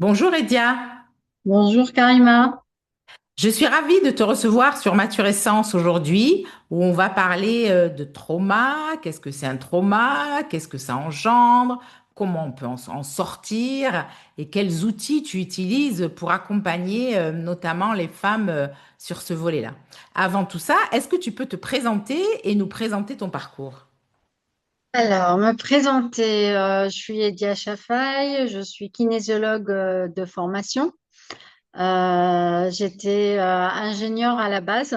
Bonjour Edia, Bonjour Karima. je suis ravie de te recevoir sur Essence aujourd'hui où on va parler de trauma, qu'est-ce que c'est un trauma, qu'est-ce que ça engendre, comment on peut en sortir et quels outils tu utilises pour accompagner notamment les femmes sur ce volet-là. Avant tout ça, est-ce que tu peux te présenter et nous présenter ton parcours? Alors, me présenter, je suis Edia Chafaï, je suis kinésiologue de formation. J'étais ingénieure à la base,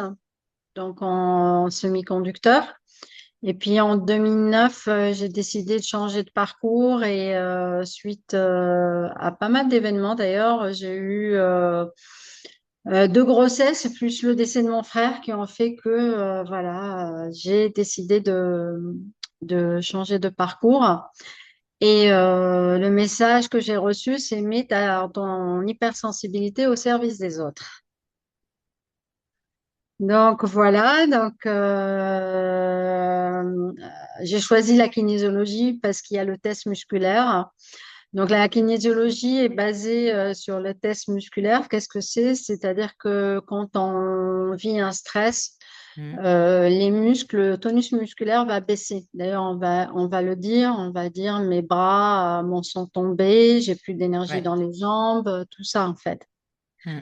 donc en semi-conducteur. Et puis en 2009, j'ai décidé de changer de parcours et suite à pas mal d'événements d'ailleurs, j'ai eu deux grossesses plus le décès de mon frère qui ont fait que voilà, j'ai décidé de changer de parcours. Et le message que j'ai reçu, c'est mets ton hypersensibilité au service des autres. Donc voilà, j'ai choisi la kinésiologie parce qu'il y a le test musculaire. Donc la kinésiologie est basée sur le test musculaire. Qu'est-ce que c'est? C'est-à-dire que quand on vit un stress, Hmm. les muscles, le tonus musculaire va baisser. D'ailleurs, on va le dire, on va dire mes bras m'en sont tombés, j'ai plus d'énergie Ouais. dans les jambes, tout ça en fait. Hmm.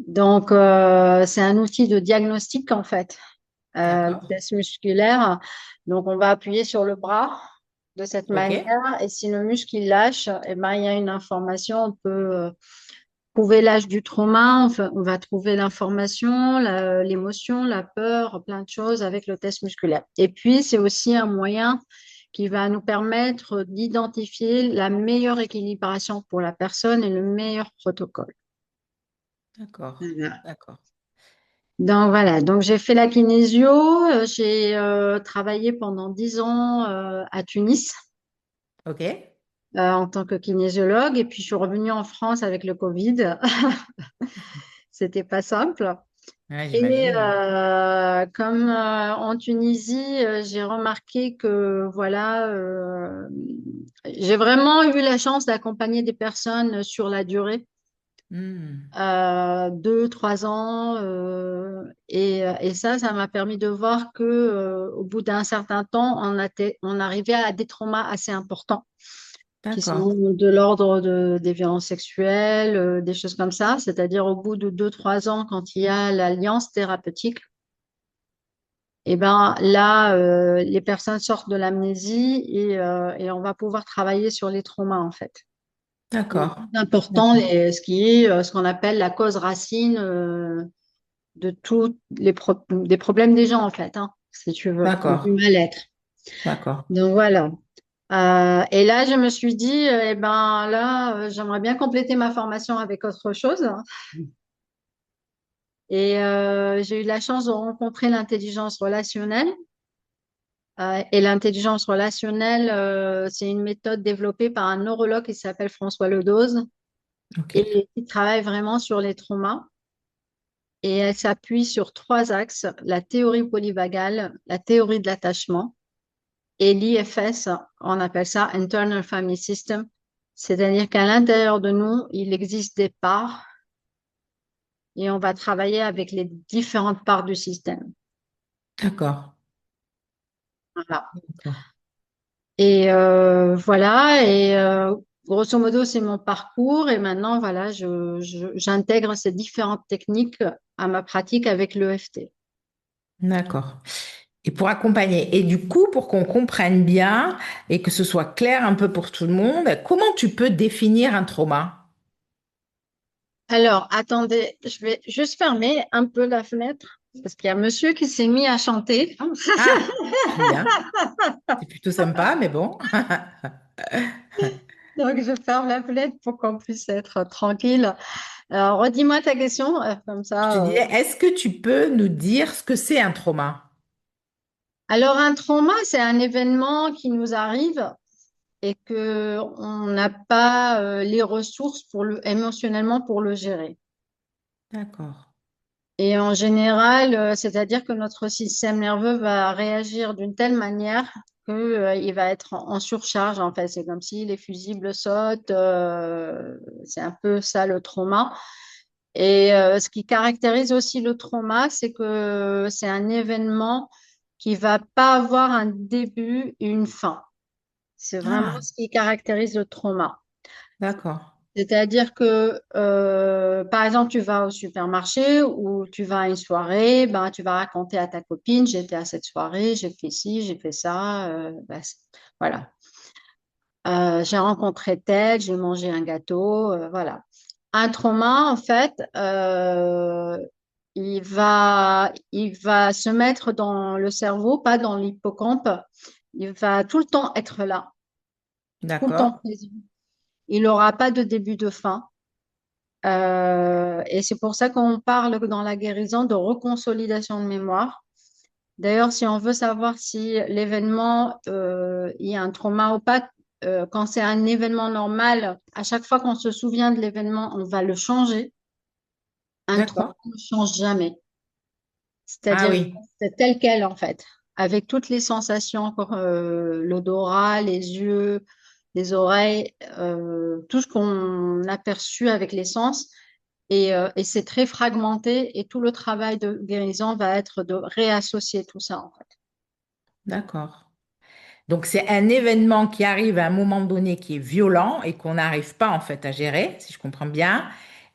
Donc, c'est un outil de diagnostic en fait, le D'accord. test musculaire. Donc, on va appuyer sur le bras de cette Ok. manière et si le muscle il lâche, eh ben, il y a une information, on peut trouver l'âge du trauma, on va trouver l'information, l'émotion, la peur, plein de choses avec le test musculaire. Et puis, c'est aussi un moyen qui va nous permettre d'identifier la meilleure équilibration pour la personne et le meilleur protocole. D'accord. Voilà. D'accord. Donc voilà, donc j'ai fait la kinésio, j'ai travaillé pendant 10 ans à Tunis Ok. en tant que kinésiologue et puis je suis revenue en France avec le Covid. C'était pas simple. Ouais, Et j'imagine. comme en Tunisie, j'ai remarqué que voilà, j'ai vraiment eu la chance d'accompagner des personnes sur la durée, Hmm. 2, 3 ans, et ça m'a permis de voir que au bout d'un certain temps, on arrivait à des traumas assez importants qui D'accord. sont de l'ordre des violences sexuelles, des choses comme ça. C'est-à-dire au bout de 2, 3 ans, quand il y a l'alliance thérapeutique. Et ben là, les personnes sortent de l'amnésie et on va pouvoir travailler sur les traumas en fait. Le D'accord. plus important, D'accord. ce qui est ce qu'on appelle la cause racine de tous des problèmes des gens en fait, hein, si tu veux, D'accord. du mal-être. D'accord. Donc voilà. Et là, je me suis dit, eh ben là, j'aimerais bien compléter ma formation avec autre chose. Et j'ai eu la chance de rencontrer l'intelligence relationnelle. Et l'intelligence relationnelle, c'est une méthode développée par un neurologue qui s'appelle François Ledoz Ok. et qui travaille vraiment sur les traumas. Et elle s'appuie sur trois axes, la théorie polyvagale, la théorie de l'attachement et l'IFS, on appelle ça Internal Family System. C'est-à-dire qu'à l'intérieur de nous, il existe des parts et on va travailler avec les différentes parts du système. D'accord. Voilà. D'accord. Et voilà, et grosso modo, c'est mon parcours. Et maintenant, voilà, j'intègre ces différentes techniques à ma pratique avec l'EFT. D'accord. Et pour accompagner, et du coup, pour qu'on comprenne bien et que ce soit clair un peu pour tout le monde, comment tu peux définir un trauma? Alors, attendez, je vais juste fermer un peu la fenêtre parce qu'il y a monsieur qui s'est mis à chanter. Ah, très bien. C'est plutôt sympa, mais bon. Donc, je ferme la fenêtre pour qu'on puisse être tranquille. Alors, redis-moi ta question, comme Je te ça. disais, est-ce que tu peux nous dire ce que c'est un trauma? Alors, un trauma, c'est un événement qui nous arrive et que on n'a pas les ressources émotionnellement pour le gérer. D'accord. Et en général, c'est-à-dire que notre système nerveux va réagir d'une telle manière que, il va être en surcharge, en fait. C'est comme si les fusibles sautent, C'est un peu ça le trauma. Et ce qui caractérise aussi le trauma, c'est que c'est un événement qui va pas avoir un début et une fin. C'est vraiment Ah, ce qui caractérise le trauma. d'accord. C'est-à-dire que, par exemple, tu vas au supermarché ou tu vas à une soirée, ben, tu vas raconter à ta copine, j'étais à cette soirée, j'ai fait ci, j'ai fait ça, voilà. J'ai rencontré tel, j'ai mangé un gâteau, voilà. Un trauma, en fait, il va se mettre dans le cerveau, pas dans l'hippocampe. Il va tout le temps être là, tout le temps D'accord. présent. Il n'aura pas de début de fin. Et c'est pour ça qu'on parle dans la guérison de reconsolidation de mémoire. D'ailleurs, si on veut savoir si l'événement, il y a un trauma ou pas, quand c'est un événement normal, à chaque fois qu'on se souvient de l'événement, on va le changer. Un trauma D'accord. ne change jamais. Ah C'est-à-dire, oui, c'est tel quel, en fait, avec toutes les sensations, l'odorat, les yeux, les oreilles, tout ce qu'on a perçu avec les sens. Et c'est très fragmenté et tout le travail de guérison va être de réassocier tout ça, en fait. d'accord. Donc c'est un événement qui arrive à un moment donné qui est violent et qu'on n'arrive pas en fait à gérer, si je comprends bien.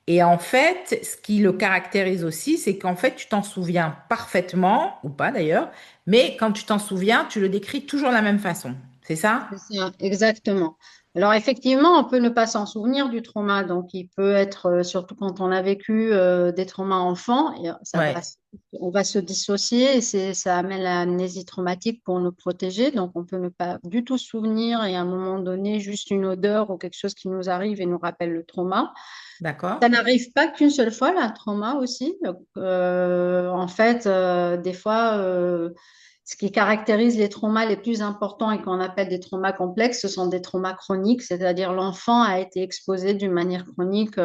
Et en fait, ce qui le caractérise aussi, c'est qu'en fait, tu t'en souviens parfaitement, ou pas d'ailleurs, mais quand tu t'en souviens, tu le décris toujours de la même façon. C'est ça? C'est ça, exactement. Alors effectivement, on peut ne pas s'en souvenir du trauma, donc il peut être, surtout quand on a vécu des traumas enfants, et, Ouais, on va se dissocier et ça amène l'amnésie traumatique pour nous protéger, donc on peut ne pas du tout se souvenir et à un moment donné, juste une odeur ou quelque chose qui nous arrive et nous rappelle le trauma. Ça d'accord, n'arrive pas qu'une seule fois, là, trauma aussi. Donc, en fait, des fois, ce qui caractérise les traumas les plus importants et qu'on appelle des traumas complexes, ce sont des traumas chroniques, c'est-à-dire l'enfant a été exposé d'une manière chronique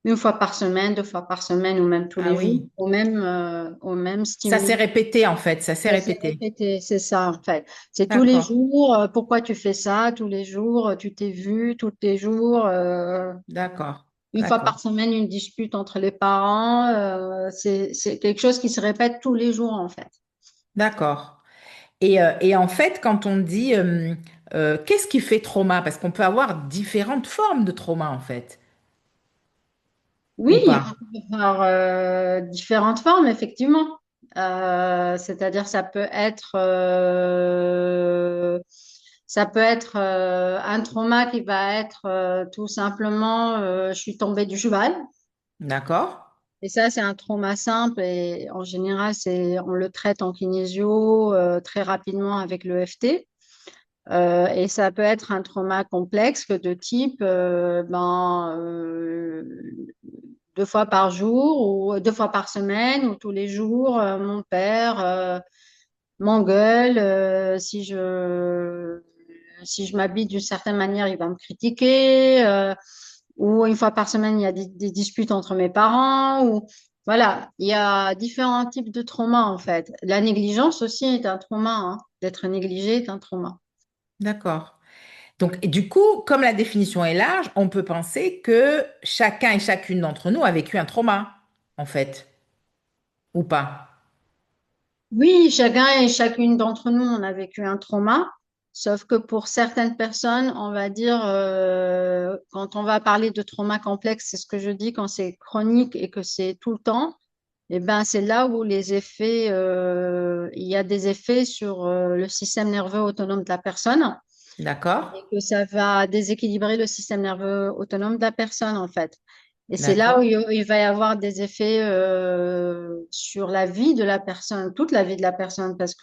une fois par semaine, deux fois par semaine ou même tous ah les jours oui. au même Ça s'est stimuli. répété en fait, ça s'est Ça s'est répété. répété, c'est ça en fait. C'est tous les D'accord, jours, pourquoi tu fais ça? Tous les jours, tu t'es vu, tous les jours. d'accord, Une fois par d'accord, semaine, une dispute entre les parents, c'est quelque chose qui se répète tous les jours en fait. d'accord. Et en fait, quand on dit qu'est-ce qui fait trauma? Parce qu'on peut avoir différentes formes de trauma en fait, Oui, ou on pas? peut avoir différentes formes, effectivement. C'est-à-dire, ça peut être un trauma qui va être tout simplement, je suis tombée du cheval. D'accord, Et ça, c'est un trauma simple et en général, on le traite en kinésio très rapidement avec le l'EFT. Et ça peut être un trauma complexe que de type deux fois par jour ou deux fois par semaine ou tous les jours, mon père m'engueule si je m'habille d'une certaine manière, il va me critiquer. Ou une fois par semaine, il y a des disputes entre mes parents. Ou voilà, il y a différents types de traumas en fait. La négligence aussi est un trauma, hein. D'être négligé est un trauma. d'accord. Donc, et du coup, comme la définition est large, on peut penser que chacun et chacune d'entre nous a vécu un trauma, en fait, ou pas. Oui, chacun et chacune d'entre nous, on a vécu un trauma, sauf que pour certaines personnes, on va dire, quand on va parler de trauma complexe, c'est ce que je dis, quand c'est chronique et que c'est tout le temps, eh ben, c'est là où il y a des effets sur le système nerveux autonome de la personne D'accord? et que ça va déséquilibrer le système nerveux autonome de la personne, en fait. Et c'est là où D'accord? il va y avoir des effets sur la vie de la personne, toute la vie de la personne, parce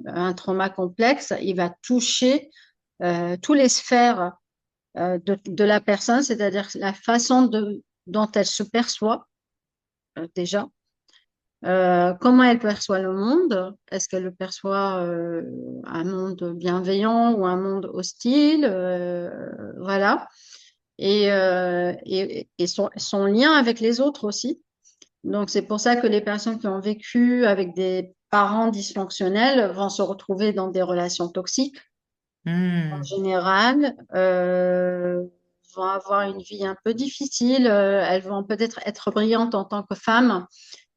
un trauma complexe, il va toucher toutes les sphères de la personne, c'est-à-dire la façon dont elle se perçoit déjà. Comment elle perçoit le monde? Est-ce qu'elle le perçoit un monde bienveillant ou un monde hostile? Voilà. Et son lien avec les autres aussi. Donc, c'est pour ça que les personnes qui ont vécu avec des parents dysfonctionnels vont se retrouver dans des relations toxiques en Hmm. général. vont avoir une vie un peu difficile. Elles vont peut-être être brillantes en tant que femmes,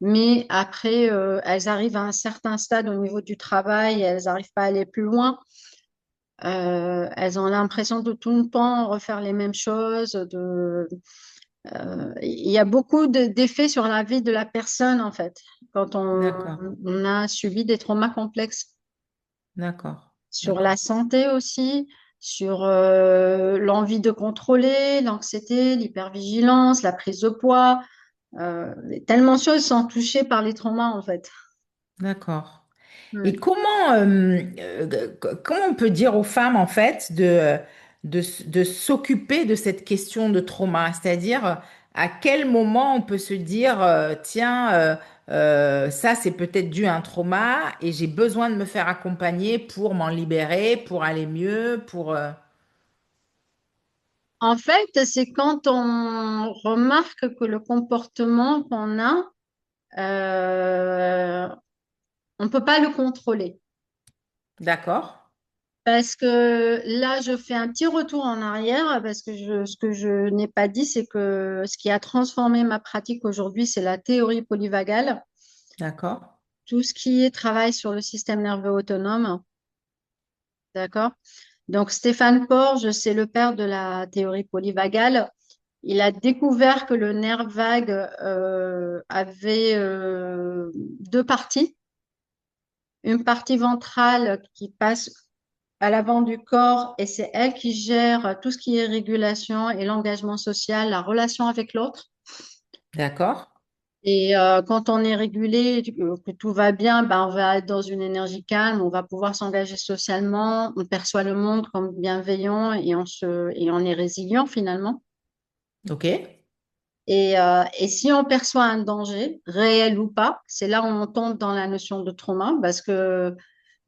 mais après, elles arrivent à un certain stade au niveau du travail, elles n'arrivent pas à aller plus loin. Elles ont l'impression de tout le temps refaire les mêmes choses. Il y a beaucoup d'effets sur la vie de la personne, en fait, quand D'accord, on a subi des traumas complexes. d'accord, Sur la d'accord. santé aussi, sur l'envie de contrôler, l'anxiété, l'hypervigilance, la prise de poids. Tellement de choses sont touchées par les traumas, en fait. D'accord. Et Ouais. comment on peut dire aux femmes, en fait, de s'occuper de cette question de trauma? C'est-à-dire, à quel moment on peut se dire, tiens, ça, c'est peut-être dû à un trauma et j'ai besoin de me faire accompagner pour m'en libérer, pour aller mieux, En fait, c'est quand on remarque que le comportement qu'on a, on ne peut pas le contrôler. D'accord, Parce que là, je fais un petit retour en arrière parce que ce que je n'ai pas dit, c'est que ce qui a transformé ma pratique aujourd'hui, c'est la théorie polyvagale, d'accord, tout ce qui est travail sur le système nerveux autonome. D'accord? Donc, Stéphane Porges, c'est le père de la théorie polyvagale. Il a découvert que le nerf vague avait deux parties. Une partie ventrale qui passe à l'avant du corps et c'est elle qui gère tout ce qui est régulation et l'engagement social, la relation avec l'autre. d'accord. Et quand on est régulé, que tout va bien, ben, on va être dans une énergie calme, on va pouvoir s'engager socialement, on perçoit le monde comme bienveillant et on est résilient finalement. Ok, Et si on perçoit un danger, réel ou pas, c'est là où on tombe dans la notion de trauma, parce que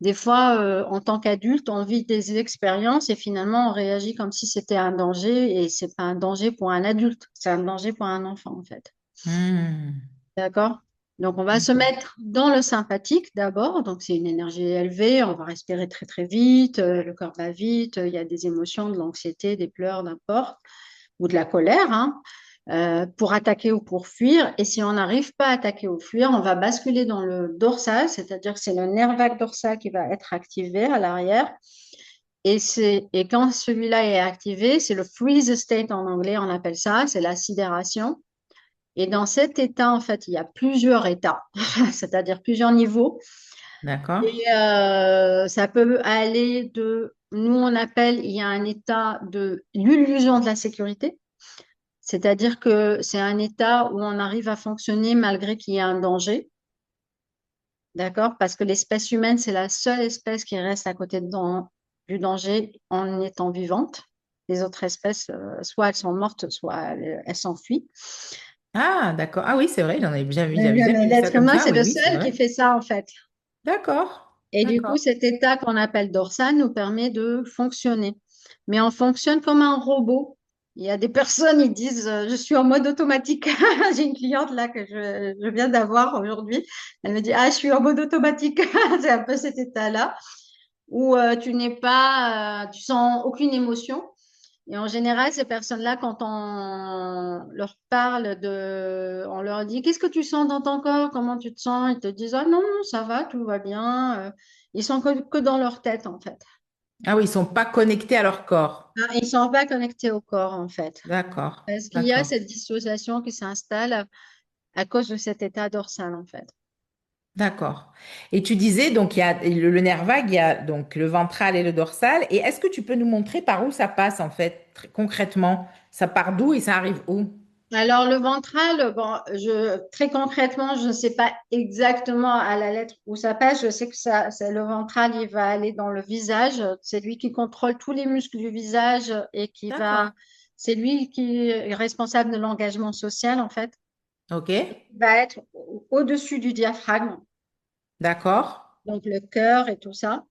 des fois, en tant qu'adulte, on vit des expériences et finalement, on réagit comme si c'était un danger, et c'est pas un danger pour un adulte, c'est un danger pour un enfant, en fait. Hmm, D'accord? Donc, on va se d'accord, mettre dans le sympathique d'abord. Donc, c'est une énergie élevée. On va respirer très, très vite. Le corps va vite. Il y a des émotions, de l'anxiété, des pleurs, n'importe, ou de la colère, hein, pour attaquer ou pour fuir. Et si on n'arrive pas à attaquer ou fuir, on va basculer dans le dorsal, c'est-à-dire que c'est le nerf vague dorsal qui va être activé à l'arrière. Et quand celui-là est activé, c'est le freeze state en anglais, on appelle ça, c'est la sidération. Et dans cet état, en fait, il y a plusieurs états, c'est-à-dire plusieurs niveaux. d'accord, Et ça peut aller de, nous on appelle, il y a un état de l'illusion de la sécurité, c'est-à-dire que c'est un état où on arrive à fonctionner malgré qu'il y ait un danger, d'accord? Parce que l'espèce humaine, c'est la seule espèce qui reste à côté du danger en étant vivante. Les autres espèces, soit elles sont mortes, soit elles s'enfuient. Ah, d'accord. Ah oui, c'est vrai, j'avais jamais vu ça L'être comme humain, ça. c'est Oui, le oui, c'est seul qui vrai. fait ça, en fait. D'accord, Et du coup, d'accord. cet état qu'on appelle dorsal nous permet de fonctionner. Mais on fonctionne comme un robot. Il y a des personnes, ils disent, je suis en mode automatique. J'ai une cliente là que je viens d'avoir aujourd'hui. Elle me dit, ah, je suis en mode automatique. C'est un peu cet état-là où tu n'es pas, tu sens aucune émotion. Et en général, ces personnes-là, quand on leur parle on leur dit, qu'est-ce que tu sens dans ton corps? Comment tu te sens? Ils te disent, ah non, non, ça va, tout va bien. Ils sont que dans leur tête, en fait. Ah oui, ils sont pas connectés à leur corps. Ah, ils sont pas connectés au corps, en fait. D'accord, Parce qu'il y a d'accord, cette dissociation qui s'installe à cause de cet état dorsal, en fait. d'accord. Et tu disais, donc, il y a le nerf vague, il y a donc le ventral et le dorsal. Et est-ce que tu peux nous montrer par où ça passe, en fait, concrètement? Ça part d'où et ça arrive où? Alors, le ventral, bon, très concrètement, je ne sais pas exactement à la lettre où ça passe. Je sais que c'est le ventral, il va aller dans le visage. C'est lui qui contrôle tous les muscles du visage et D'accord. c'est lui qui est responsable de l'engagement social, en fait. Ok, Il va être au-dessus du diaphragme, d'accord, donc le cœur et tout ça.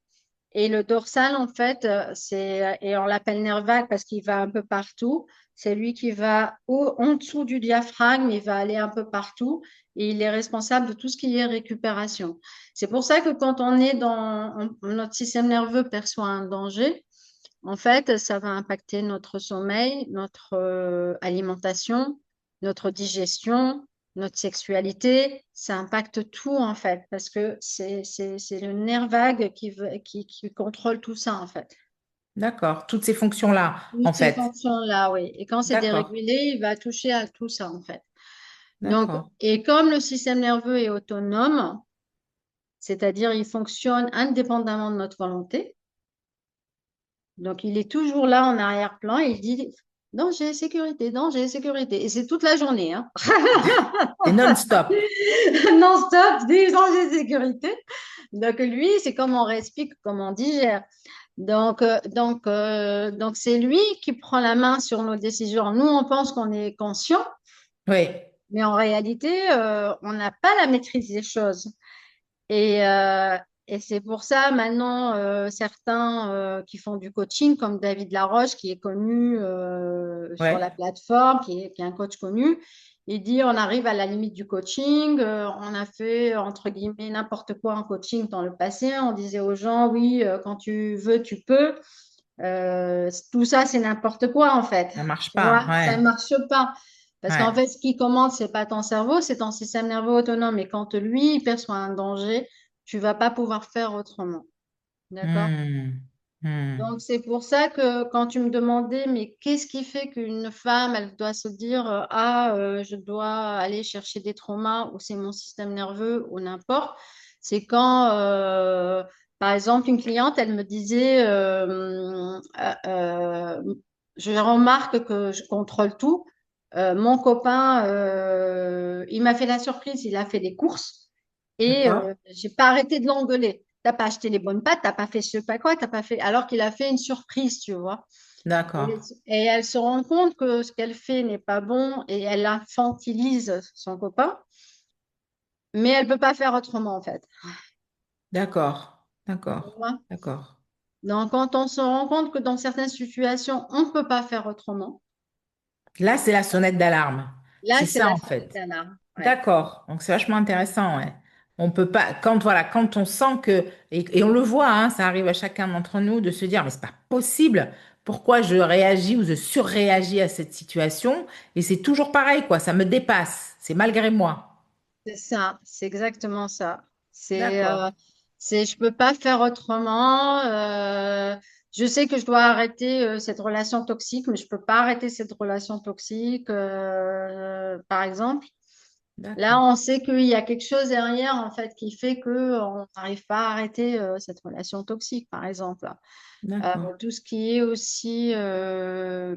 Et le dorsal, en fait, et on l'appelle nerf vague parce qu'il va un peu partout. C'est lui qui va en dessous du diaphragme, il va aller un peu partout et il est responsable de tout ce qui est récupération. C'est pour ça que quand on est notre système nerveux perçoit un danger, En fait, ça va impacter notre sommeil, notre alimentation, notre digestion, notre sexualité. Ça impacte tout, en fait, parce que c'est le nerf vague qui contrôle tout ça, en fait. D'accord. Toutes ces fonctions-là, en Toutes ces fait. fonctions-là, oui. Et quand c'est D'accord. dérégulé, il va toucher à tout ça, en fait. Donc, D'accord. et comme le système nerveux est autonome, c'est-à-dire il fonctionne indépendamment de notre volonté, donc il est toujours là en arrière-plan, il dit danger, sécurité. Et c'est toute la journée, hein. C'est non-stop. Non-stop, des dangers, sécurité. Donc lui, c'est comme on respire, comme on digère. Donc c'est lui qui prend la main sur nos décisions. Nous, on pense qu'on est conscient, Oui. mais en réalité, on n'a pas la maîtrise des choses. Et, euh, et c'est pour ça, maintenant, certains qui font du coaching, comme David Laroche, qui est connu sur la Ouais. plateforme, qui est un coach connu, il dit on arrive à la limite du coaching. On a fait, entre guillemets, n'importe quoi en coaching dans le passé. On disait aux gens, oui, quand tu veux, tu peux. Tout ça, c'est n'importe quoi, en fait. Ça marche Tu pas. vois, ça Ouais. ne marche pas. Parce Ouais. qu'en fait, ce qui commande, c'est pas ton cerveau, c'est ton système nerveux autonome. Et quand lui, il perçoit un danger, tu vas pas pouvoir faire autrement. D'accord? Hmm. Hmm. Donc, c'est pour ça que quand tu me demandais, mais qu'est-ce qui fait qu'une femme, elle doit se dire, je dois aller chercher des traumas ou c'est mon système nerveux ou n'importe, c'est quand, par exemple, une cliente, elle me disait, je remarque que je contrôle tout. Mon copain, il m'a fait la surprise, il a fait des courses et D'accord. j'ai pas arrêté de l'engueuler. T'as pas acheté les bonnes pâtes, t'as pas fait je sais pas quoi, t'as pas fait. Alors qu'il a fait une surprise, tu vois. Et, D'accord. et elle se rend compte que ce qu'elle fait n'est pas bon et elle infantilise son copain, mais elle peut pas faire autrement en fait. D'accord. Tu D'accord. vois. D'accord. Donc quand on se rend compte que dans certaines situations, on ne peut pas faire autrement, Là, c'est la sonnette d'alarme. là C'est c'est ça, la en sonnette fait. d'alarme. Ouais. D'accord. Donc, c'est vachement intéressant, ouais. On peut pas, quand, voilà, quand on sent que, et on le voit, hein, ça arrive à chacun d'entre nous de se dire, mais c'est pas possible. Pourquoi je réagis ou je surréagis à cette situation? Et c'est toujours pareil, quoi. Ça me dépasse. C'est malgré moi. C'est ça, c'est exactement ça. C'est, D'accord. euh, je peux pas faire autrement. Je sais que je dois arrêter cette relation toxique, mais je peux pas arrêter cette relation toxique, par exemple. Là, D'accord. on sait qu'il y a quelque chose derrière, en fait, qui fait que on n'arrive pas à arrêter cette relation toxique, par exemple. D'accord. Tout ce qui est aussi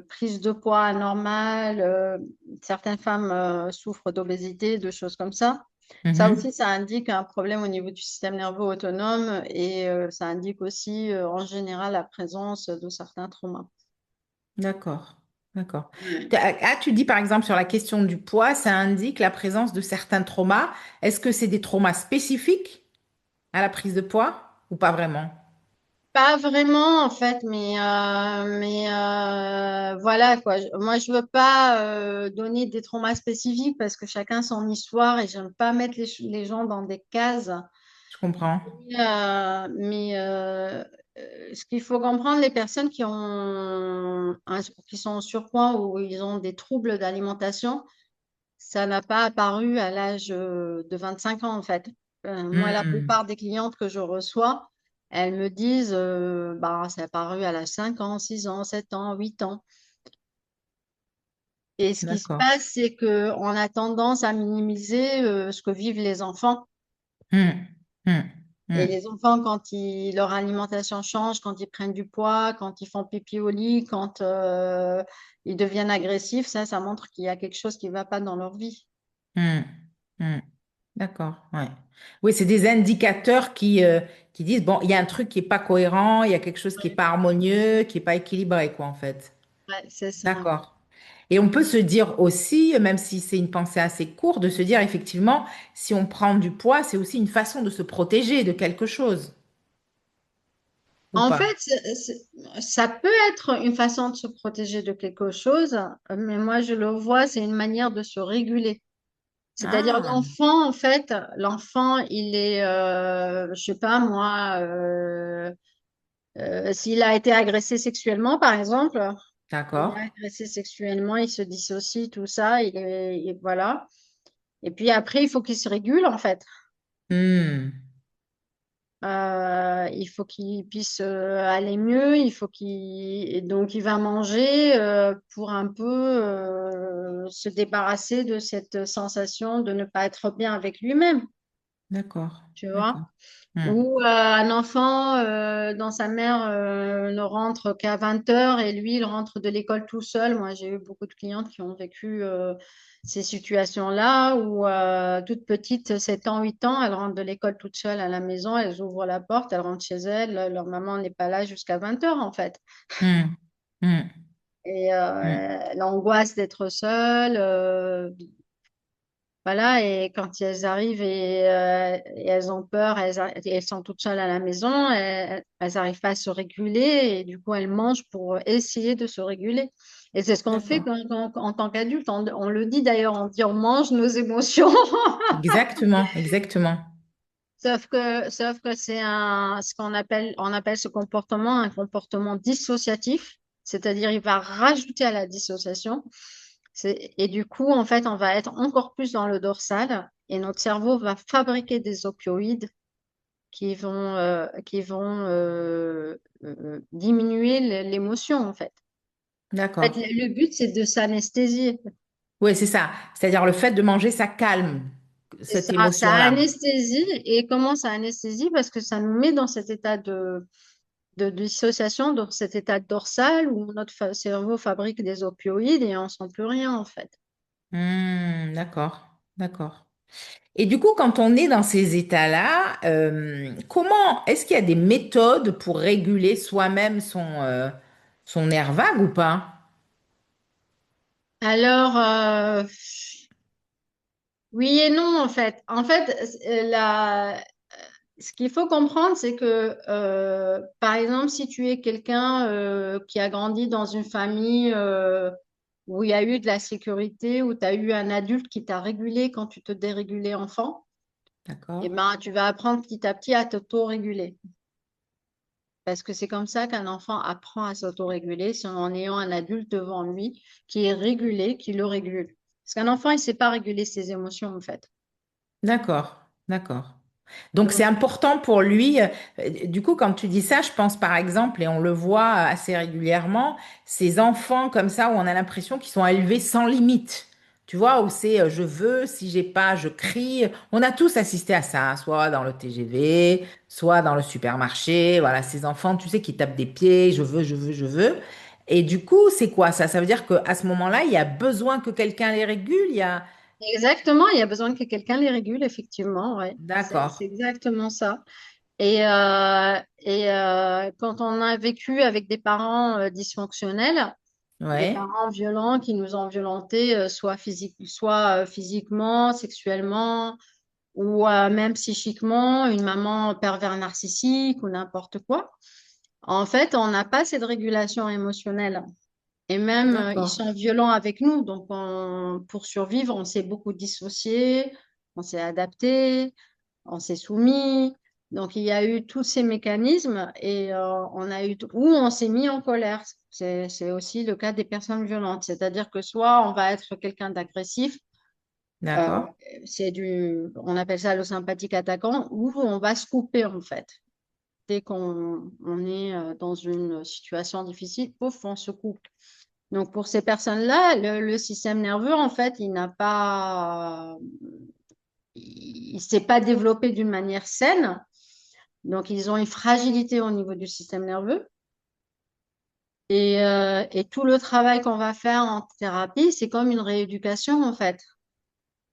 prise de poids anormale, certaines femmes souffrent d'obésité, de choses comme ça. Ça aussi, Mhm. ça indique un problème au niveau du système nerveux autonome et ça indique aussi en général la présence de certains traumas. D'accord. D'accord. Ouais. Tu dis par exemple sur la question du poids, ça indique la présence de certains traumas. Est-ce que c'est des traumas spécifiques à la prise de poids ou pas vraiment? Pas vraiment en fait, voilà quoi. Moi, je veux pas donner des traumas spécifiques parce que chacun son histoire et j'aime pas mettre les gens dans des cases. Je comprends. Ce qu'il faut comprendre, les personnes qui sont en surpoids ou ils ont des troubles d'alimentation, ça n'a pas apparu à l'âge de 25 ans en fait. Moi, la Hmm. plupart des clientes que je reçois, elles me disent, bah, ça a apparu à l'âge 5 ans, 6 ans, 7 ans, 8 ans. Et ce qui se D'accord. passe, c'est qu'on a tendance à minimiser ce que vivent les enfants. Hmm. Hmm. Et Hmm. les enfants, leur alimentation change, quand ils prennent du poids, quand ils font pipi au lit, quand ils deviennent agressifs, ça montre qu'il y a quelque chose qui ne va pas dans leur vie. Hmm. Hmm. D'accord. Ouais. Oui, c'est des indicateurs qui disent, bon, il y a un truc qui est pas cohérent, il y a quelque chose qui est Ouais, pas harmonieux, qui est pas équilibré, quoi, en fait. ouais, c'est ça. D'accord. Et on peut se dire aussi, même si c'est une pensée assez courte, de se dire effectivement, si on prend du poids, c'est aussi une façon de se protéger de quelque chose, ou En pas? fait, ça peut être une façon de se protéger de quelque chose, mais moi, je le vois, c'est une manière de se réguler. C'est-à-dire Ah, l'enfant, en fait, l'enfant, il est, je sais pas moi, S'il a été agressé sexuellement, par exemple, il est D'accord. agressé sexuellement, il se dissocie, tout ça, voilà. Et puis après, il faut qu'il se régule, en fait. Hmm. Il faut qu'il puisse aller mieux, et donc il va manger pour un peu se débarrasser de cette sensation de ne pas être bien avec lui-même, D'accord. tu vois. D'accord. Hmm. Ou un enfant dont sa mère ne rentre qu'à 20 heures et lui, il rentre de l'école tout seul. Moi, j'ai eu beaucoup de clientes qui ont vécu ces situations-là où, toute petite, 7 ans, 8 ans, elles rentrent de l'école toute seule à la maison, elles ouvrent la porte, elles rentrent chez elles, leur maman n'est pas là jusqu'à 20 heures, en fait. Hmm. Hmm. Et Hmm. l'angoisse d'être seule, voilà, et quand elles arrivent et elles ont peur, et elles sont toutes seules à la maison, elles n'arrivent pas à se réguler et du coup elles mangent pour essayer de se réguler. Et c'est ce qu'on fait D'accord. en tant qu'adulte. On le dit d'ailleurs, on dit on mange nos émotions. Exactement. Exactement. Sauf que c'est on appelle ce comportement un comportement dissociatif, c'est-à-dire il va rajouter à la dissociation. Et du coup, en fait, on va être encore plus dans le dorsal et notre cerveau va fabriquer des opioïdes qui vont diminuer l'émotion, en fait. En fait, D'accord. le but, c'est de s'anesthésier. Oui, c'est ça. C'est-à-dire le fait de manger, ça calme Et cette ça émotion-là. anesthésie. Et comment ça anesthésie? Parce que ça nous met dans cet état de dissociation, dans cet état dorsal où notre cerveau fabrique des opioïdes et on sent plus rien, en fait. D'accord. D'accord. Et du coup, quand on est dans ces états-là, comment est-ce qu'il y a des méthodes pour réguler soi-même son nerf vague ou pas? Alors, oui et non, en fait. En fait, ce qu'il faut comprendre, c'est que, par exemple, si tu es quelqu'un qui a grandi dans une famille où il y a eu de la sécurité, où tu as eu un adulte qui t'a régulé quand tu te dérégulais enfant, eh D'accord. ben, tu vas apprendre petit à petit à t'auto-réguler. Parce que c'est comme ça qu'un enfant apprend à s'autoréguler, c'est en ayant un adulte devant lui qui est régulé, qui le régule. Parce qu'un enfant, il ne sait pas réguler ses émotions, en fait. D'accord. D'accord. Donc c'est Donc, important pour lui. Du coup, quand tu dis ça, je pense par exemple, et on le voit assez régulièrement, ces enfants comme ça où on a l'impression qu'ils sont élevés sans limite. Tu vois, où c'est je veux, si j'ai pas, je crie. On a tous assisté à ça, soit dans le TGV, soit dans le supermarché. Voilà, ces enfants, tu sais, qui tapent des pieds, je veux, je veux, je veux. Et du coup, c'est quoi ça? Ça veut dire qu'à ce moment-là, il y a besoin que quelqu'un les régule. Il y a... exactement, il y a besoin que quelqu'un les régule, effectivement, ouais. C'est D'accord. exactement ça. Quand on a vécu avec des parents dysfonctionnels, des Ouais. parents violents qui nous ont violentés, soit physiquement, sexuellement, ou même psychiquement, une maman pervers narcissique ou n'importe quoi. En fait, on n'a pas cette régulation émotionnelle. Et même, ils D'accord. sont violents avec nous. Donc, pour survivre, on s'est beaucoup dissocié, on s'est adapté, on s'est soumis. Donc, il y a eu tous ces mécanismes et ou on s'est mis en colère. C'est aussi le cas des personnes violentes. C'est-à-dire que soit on va être quelqu'un d'agressif, euh, D'accord. on appelle ça le sympathique attaquant, ou on va se couper en fait. Dès qu'on est dans une situation difficile, pouf, on se coupe. Donc pour ces personnes-là, le système nerveux, en fait, il s'est pas développé d'une manière saine. Donc ils ont une fragilité au niveau du système nerveux. Et tout le travail qu'on va faire en thérapie, c'est comme une rééducation, en fait.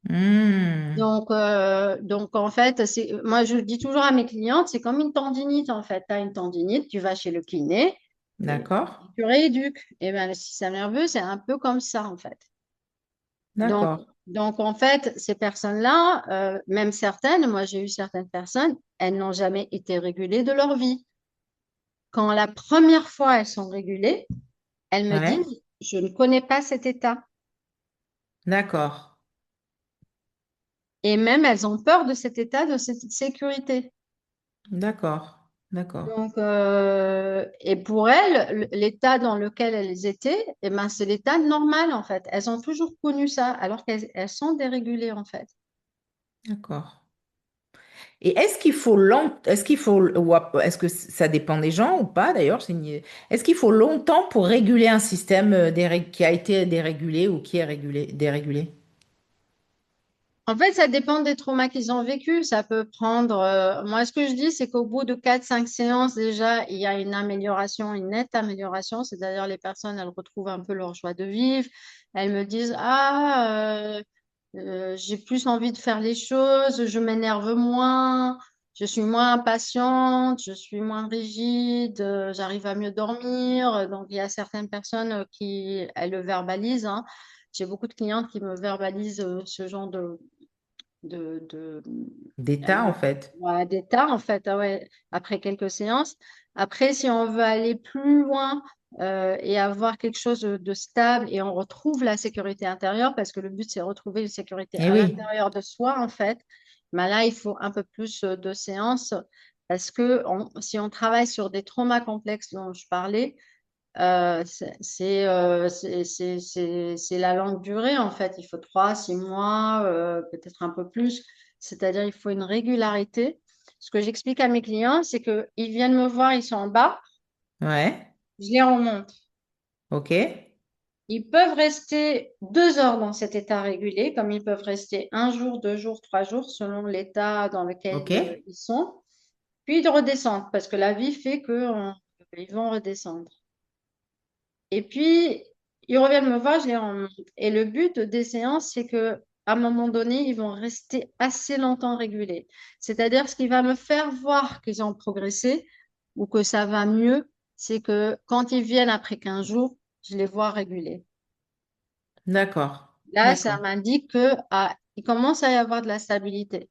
Hmm. Donc en fait, moi je dis toujours à mes clientes, c'est comme une tendinite en fait. Tu as une tendinite, tu vas chez le kiné et D'accord. tu rééduques. Et ben le système nerveux, c'est un peu comme ça en fait. Donc, D'accord. donc en fait, ces personnes-là, même certaines, moi j'ai eu certaines personnes, elles n'ont jamais été régulées de leur vie. Quand la première fois elles sont régulées, elles me Ouais. disent, je ne connais pas cet état. D'accord. Et même elles ont peur de cet état de cette sécurité. D'accord. D'accord. Donc, et pour elles, l'état dans lequel elles étaient, eh ben, c'est l'état normal en fait. Elles ont toujours connu ça, alors qu'elles sont dérégulées en fait. D'accord. Et est-ce qu'il faut, est-ce que ça dépend des gens ou pas d'ailleurs? Est-ce qu'il faut longtemps pour réguler un système qui a été dérégulé ou qui est dérégulé? En fait, ça dépend des traumas qu'ils ont vécus. Ça peut prendre. Moi, ce que je dis, c'est qu'au bout de 4, 5 séances, déjà, il y a une amélioration, une nette amélioration. C'est-à-dire, les personnes, elles retrouvent un peu leur joie de vivre. Elles me disent, ah, j'ai plus envie de faire les choses, je m'énerve moins, je suis moins impatiente, je suis moins rigide, j'arrive à mieux dormir. Donc, il y a certaines personnes qui, elles le verbalisent, hein. J'ai beaucoup de clientes qui me verbalisent ce genre de D'état, en elle- fait. ouais, d'état, en fait, ah ouais, après quelques séances. Après, si on veut aller plus loin et avoir quelque chose de stable et on retrouve la sécurité intérieure, parce que le but, c'est retrouver une sécurité Eh à oui, l'intérieur de soi, en fait, ben là, il faut un peu plus de séances parce que si on travaille sur des traumas complexes dont je parlais, c'est la longue durée, en fait. Il faut 3, 6 mois, peut-être un peu plus. C'est-à-dire, il faut une régularité. Ce que j'explique à mes clients, c'est qu'ils viennent me voir, ils sont en bas, ouais, je les remonte. ok, Ils peuvent rester 2 heures dans cet état régulé, comme ils peuvent rester 1 jour, 2 jours, 3 jours, selon l'état dans lequel ok, ils sont. Puis ils redescendent, parce que la vie fait qu'ils vont redescendre. Et puis, ils reviennent me voir, je les remonte. Et le but des séances, c'est que à un moment donné, ils vont rester assez longtemps régulés. C'est-à-dire, ce qui va me faire voir qu'ils ont progressé ou que ça va mieux, c'est que quand ils viennent après 15 jours, je les vois régulés. d'accord, Là, ça d'accord, m'indique que il commence à y avoir de la stabilité,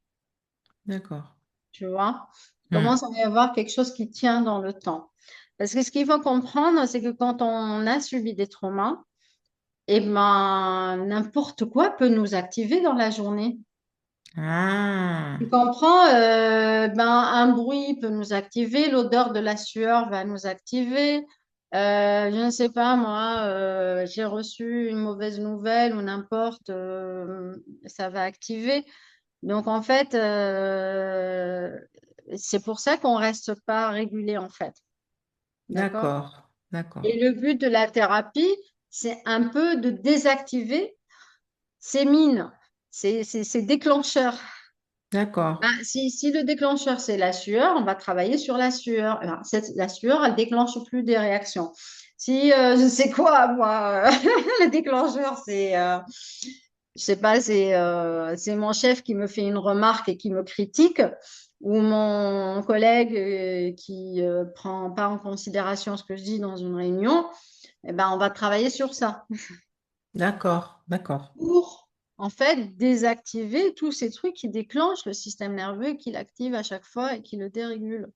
d'accord. tu vois. Il Hmm. commence à y avoir quelque chose qui tient dans le temps. Parce que ce qu'il faut comprendre, c'est que quand on a subi des traumas, eh ben, n'importe quoi peut nous activer dans la journée. Tu Ah, comprends? Ben, un bruit peut nous activer, l'odeur de la sueur va nous activer. Je ne sais pas, moi, j'ai reçu une mauvaise nouvelle ou n'importe, ça va activer. Donc, en fait, c'est pour ça qu'on reste pas régulé, en fait. D'accord? d'accord, d'accord, Et le but de la thérapie, c'est un peu de désactiver ces mines, ces déclencheurs. d'accord, Ben, si le déclencheur, c'est la sueur, on va travailler sur la sueur. Eh ben, la sueur, elle déclenche plus des réactions. Si, je sais quoi, moi, le déclencheur, je sais pas, c'est mon chef qui me fait une remarque et qui me critique, ou mon collègue qui prend pas en considération ce que je dis dans une réunion, eh ben, on va travailler sur ça d'accord, d'accord, pour en fait désactiver tous ces trucs qui déclenchent le système nerveux, qui l'active à chaque fois et qui le dérégule.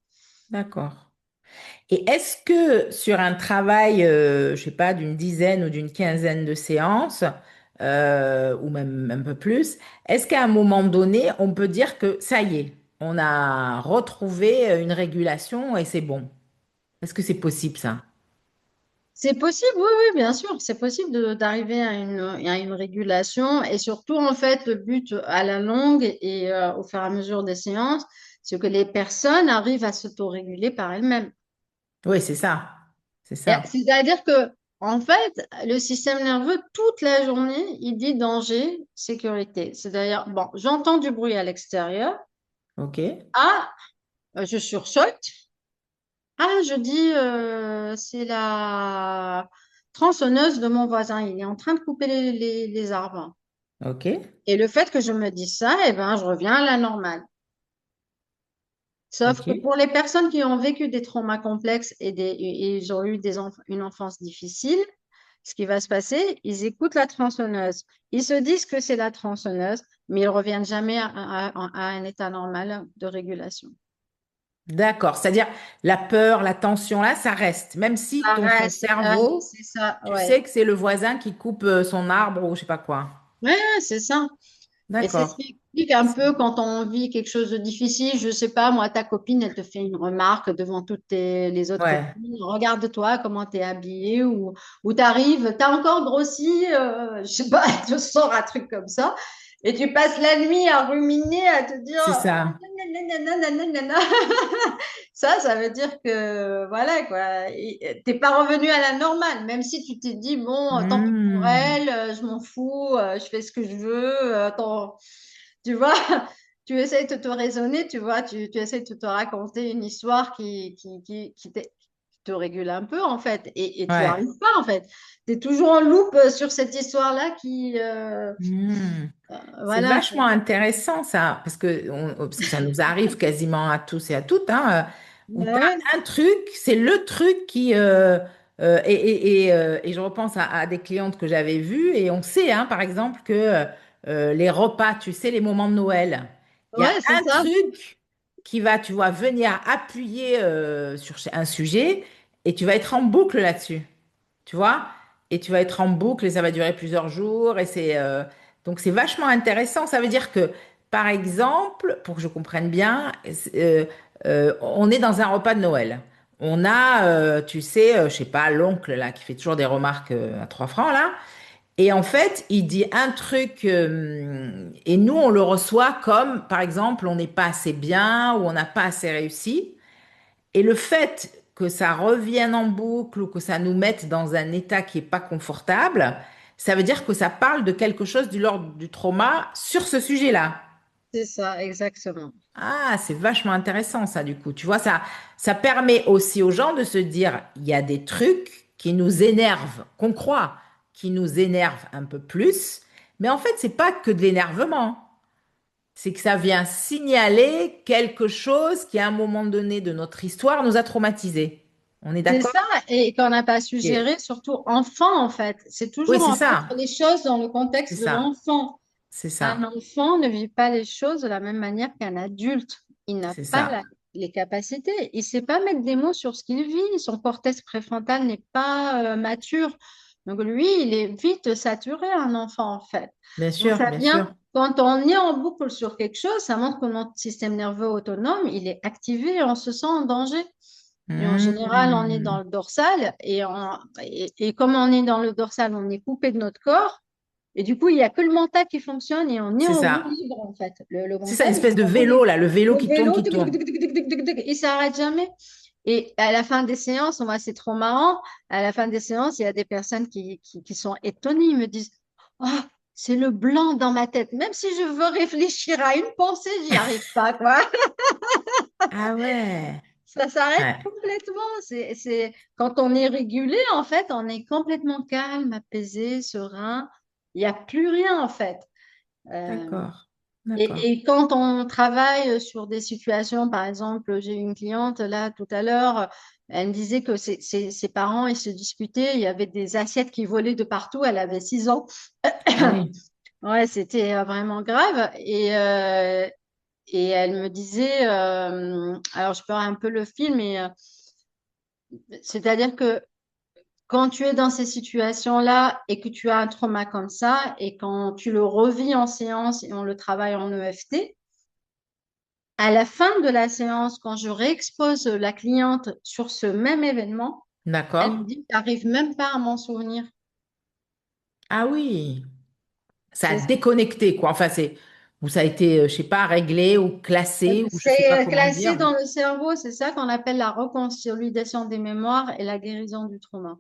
d'accord. Et est-ce que sur un travail, je sais pas, d'une dizaine ou d'une quinzaine de séances, ou même un peu plus, est-ce qu'à un moment donné, on peut dire que ça y est, on a retrouvé une régulation et c'est bon? Est-ce que c'est possible ça? C'est possible, oui, oui, bien sûr, c'est possible d'arriver à une régulation et surtout, en fait, le but à la longue et au fur et à mesure des séances, c'est que les personnes arrivent à s'autoréguler par elles-mêmes. Oui, c'est ça. C'est ça. C'est-à-dire que, en fait, le système nerveux, toute la journée, il dit danger, sécurité. C'est-à-dire, bon, j'entends du bruit à l'extérieur. OK. Ah, je sursaute. Ah, je dis, c'est la tronçonneuse de mon voisin. Il est en train de couper les arbres. OK. Et le fait que je me dise ça, eh ben, je reviens à la normale. Sauf que OK. pour les personnes qui ont vécu des traumas complexes et ils ont eu une enfance difficile, ce qui va se passer, ils écoutent la tronçonneuse. Ils se disent que c'est la tronçonneuse, mais ils reviennent jamais à un état normal de régulation. D'accord. C'est-à-dire la peur, la tension là, ça reste. Même si Ça ton reste, cerveau, c'est ça, tu ouais. sais que c'est le voisin qui coupe son arbre ou je sais pas quoi. Ouais, ouais, c'est ça. Et c'est ce D'accord. qui explique un peu quand on vit quelque chose de difficile. Je sais pas, moi, ta copine, elle te fait une remarque devant les autres Ouais, copines. Regarde-toi comment tu es habillée ou tu arrives, tu as encore grossi, je sais pas, elle te sort un truc comme ça. Et tu passes la nuit à ruminer, à te dire c'est ça. nanana, nanana. Ça veut dire que voilà quoi, t'es pas revenu à la normale, même si tu t'es dit bon, tant pis pour Hmm. elle, je m'en fous, je fais ce que je veux, attends, tu vois, tu essayes de te raisonner, tu vois, tu essayes de te raconter une histoire qui te régule un peu en fait, et tu Ouais. arrives pas en fait, tu es toujours en loupe sur cette histoire-là Hmm. C'est voilà. vachement intéressant ça, parce que ça nous arrive quasiment à tous et à toutes, hein, où tu Ben ouais, as un truc, c'est le truc qui... et je repense à des clientes que j'avais vues, et on sait, hein, par exemple, que les repas, tu sais, les moments de Noël, il y a ouais, c'est un ça, truc qui va, tu vois, venir appuyer sur un sujet, et tu vas être en boucle là-dessus, tu vois? Et tu vas être en boucle et ça va durer plusieurs jours, et donc c'est vachement intéressant. Ça veut dire que, par exemple, pour que je comprenne bien, on est dans un repas de Noël. On a, tu sais, je sais pas, l'oncle là qui fait toujours des remarques à 3 francs là. Et en fait, il dit un truc et nous on le reçoit comme, par exemple, on n'est pas assez bien ou on n'a pas assez réussi. Et le fait que ça revienne en boucle ou que ça nous mette dans un état qui est pas confortable, ça veut dire que ça parle de quelque chose du l'ordre du trauma sur ce sujet-là. c'est ça, exactement. Ah, c'est vachement intéressant ça du coup. Tu vois, ça permet aussi aux gens de se dire, il y a des trucs qui nous énervent, qu'on croit, qui nous énervent un peu plus, mais en fait, c'est pas que de l'énervement. C'est que ça vient signaler quelque chose qui, à un moment donné de notre histoire, nous a traumatisés. On est C'est d'accord? ça, et qu'on n'a pas su Ok. gérer, surtout enfant en fait. C'est Oui, toujours c'est remettre ça. les choses dans le C'est contexte de ça. l'enfant. C'est Un ça. enfant ne vit pas les choses de la même manière qu'un adulte. Il n'a C'est pas ça. les capacités. Il ne sait pas mettre des mots sur ce qu'il vit. Son cortex préfrontal n'est pas mature. Donc lui, il est vite saturé, un enfant en fait. Bien Donc sûr, ça bien vient, sûr. quand on est en boucle sur quelque chose, ça montre que notre système nerveux autonome, il est activé et on se sent en danger. Et en général, on est dans Hmm. le dorsal et comme on est dans le dorsal, on est coupé de notre corps. Et du coup, il n'y a que le mental qui fonctionne et on est C'est en roue ça. libre en fait. Le C'est ça, une mental, il espèce est de en roue vélo, libre. là, le vélo Le qui tourne, vélo, qui tourne. il s'arrête jamais. Et à la fin des séances, moi, c'est trop marrant. À la fin des séances, il y a des personnes qui sont étonnées. Ils me disent, oh, c'est le blanc dans ma tête. Même si je veux réfléchir à une pensée, j'y arrive pas, quoi. Ah ouais. Ça s'arrête Ouais. complètement. Quand on est régulé, en fait, on est complètement calme, apaisé, serein. Il n'y a plus rien, en fait. Euh, D'accord. D'accord. et quand on travaille sur des situations, par exemple, j'ai eu une cliente là tout à l'heure, elle me disait que ses parents, ils se disputaient, il y avait des assiettes qui volaient de partout, elle avait 6 ans. Ah oui. Ouais, c'était vraiment grave. Et elle me disait, alors je perds un peu le film, mais c'est-à-dire que quand tu es dans ces situations-là et que tu as un trauma comme ça, et quand tu le revis en séance et on le travaille en EFT, à la fin de la séance, quand je réexpose la cliente sur ce même événement, elle me D'accord. dit, j'arrive même pas à m'en souvenir. Ah oui. Ça a C'est déconnecté, quoi. Enfin, ou ça a été, je sais pas, réglé ou classé, ou je sais pas comment classé dire. dans le cerveau, c'est ça qu'on appelle la reconsolidation des mémoires et la guérison du trauma.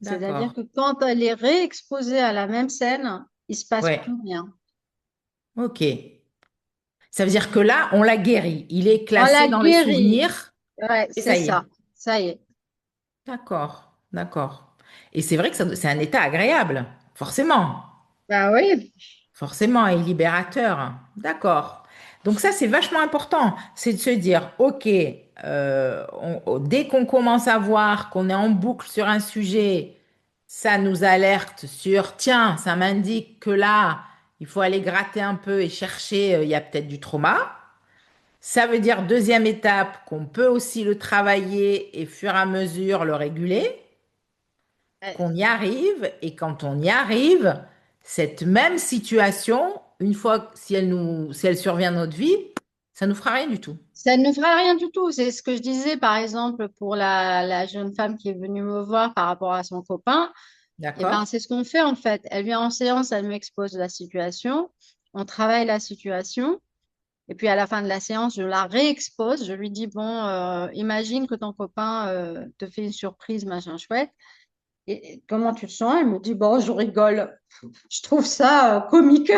C'est-à-dire D'accord. que quand elle est réexposée à la même scène, il se passe plus Ouais. rien. Ok. Ça veut dire que là, on l'a guéri. Il est On classé l'a dans les guéri. souvenirs Ouais, et c'est ça y ça. est. Ça y est. D'accord. D'accord. Et c'est vrai que c'est un état agréable, forcément. Bah oui. Forcément, et libérateur. D'accord. Donc ça, c'est vachement important. C'est de se dire, OK, dès qu'on commence à voir qu'on est en boucle sur un sujet, ça nous alerte sur, tiens, ça m'indique que là, il faut aller gratter un peu et chercher, il y a peut-être du trauma. Ça veut dire, deuxième étape, qu'on peut aussi le travailler et, fur et à mesure, le réguler, Ouais, qu'on y arrive. Et quand on y arrive, cette même situation une fois, si elle survient dans notre vie, ça nous fera rien du tout. Ça ne fera rien du tout. C'est ce que je disais, par exemple, pour la jeune femme qui est venue me voir par rapport à son copain. Eh D'accord? ben, c'est ce qu'on fait en fait. Elle vient en séance, elle m'expose la situation. On travaille la situation. Et puis à la fin de la séance, je la réexpose. Je lui dis, bon, imagine que ton copain te fait une surprise, machin chouette. Et comment tu te sens? Elle me dit, bon, je rigole. Je trouve ça comique.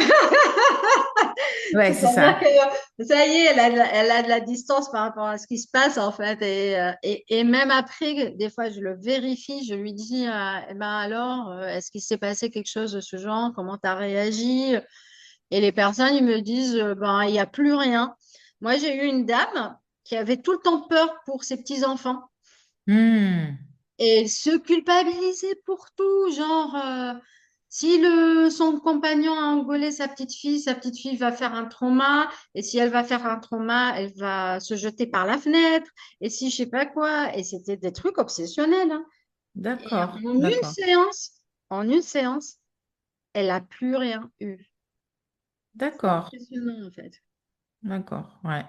Ouais, c'est C'est-à-dire ça. que ça y est, elle a de la distance par rapport à ce qui se passe en fait. Et même après, des fois, je le vérifie, je lui dis, eh ben alors, est-ce qu'il s'est passé quelque chose de ce genre? Comment tu as réagi? Et les personnes, ils me disent, ben, il n'y a plus rien. Moi, j'ai eu une dame qui avait tout le temps peur pour ses petits-enfants. Hmm. Et se culpabiliser pour tout, genre, si son compagnon a engaulé sa petite fille va faire un trauma, et si elle va faire un trauma, elle va se jeter par la fenêtre, et si je sais pas quoi, et c'était des trucs obsessionnels, hein. Et D'accord, en d'accord, en une séance, elle a plus rien eu. C'est d'accord. impressionnant, en fait. D'accord, ouais.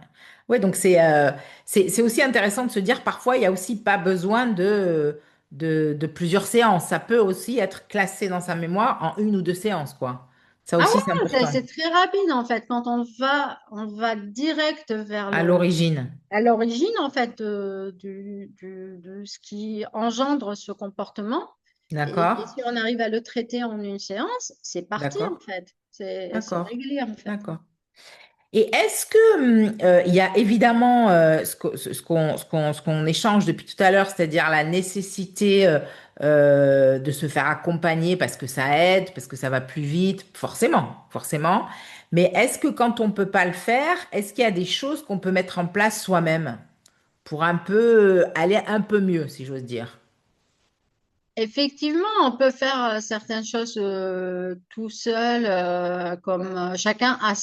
Ouais, donc c'est aussi intéressant de se dire parfois il n'y a aussi pas besoin de plusieurs séances. Ça peut aussi être classé dans sa mémoire en une ou deux séances, quoi. Ça Ah aussi, c'est ouais, important. c'est très rapide, en fait, quand on va direct vers À l'origine. à l'origine, en fait, de ce qui engendre ce comportement. Et D'accord, si on arrive à le traiter en une séance, c'est parti, en d'accord, fait. C'est d'accord, réglé, en fait. d'accord. Et est-ce que il y a évidemment ce qu'on échange depuis tout à l'heure, c'est-à-dire la nécessité de se faire accompagner parce que ça aide, parce que ça va plus vite, forcément, forcément. Mais est-ce que quand on peut pas le faire, est-ce qu'il y a des choses qu'on peut mettre en place soi-même pour un peu aller un peu mieux, si j'ose dire? Effectivement, on peut faire certaines choses tout seul, comme chacun a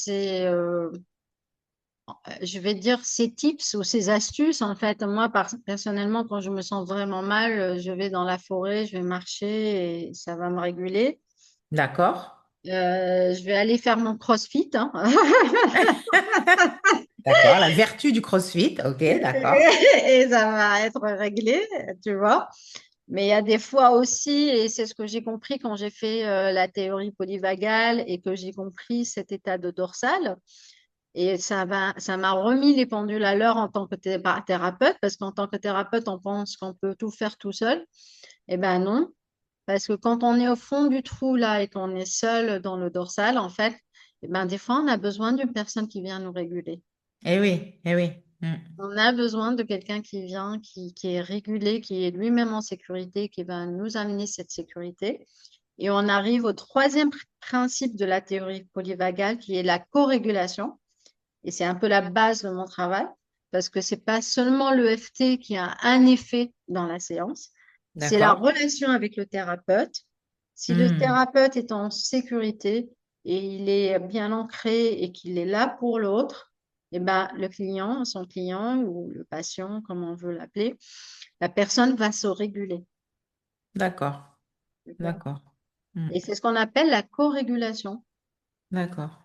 je vais dire ses tips ou ses astuces. En fait, moi, personnellement, quand je me sens vraiment mal, je vais dans la forêt, je vais marcher et ça va me réguler. D'accord? Je vais aller faire mon CrossFit, hein. D'accord, la vertu du CrossFit, ok, d'accord. Et ça va être réglé, tu vois. Mais il y a des fois aussi, et c'est ce que j'ai compris quand j'ai fait la théorie polyvagale et que j'ai compris cet état de dorsale. Et ça m'a remis les pendules à l'heure en tant que thérapeute, parce qu'en tant que thérapeute, on pense qu'on peut tout faire tout seul. Eh ben non, parce que quand on est au fond du trou là et qu'on est seul dans le dorsal, en fait, eh ben des fois, on a besoin d'une personne qui vient nous réguler. Eh oui, eh oui. Hmm. On a besoin de quelqu'un qui vient, qui est régulé, qui est lui-même en sécurité, qui va nous amener cette sécurité. Et on arrive au troisième principe de la théorie polyvagale, qui est la co-régulation. Et c'est un peu la base de mon travail, parce que c'est pas seulement l'EFT qui a un effet dans la séance, c'est la D'accord. relation avec le thérapeute. Si le Hmm. thérapeute est en sécurité et il est bien ancré et qu'il est là pour l'autre, eh ben, le client, son client ou le patient, comme on veut l'appeler, la personne va se réguler. D'accord, D'accord. d'accord. Hmm. Et c'est ce qu'on appelle la co-régulation. D'accord.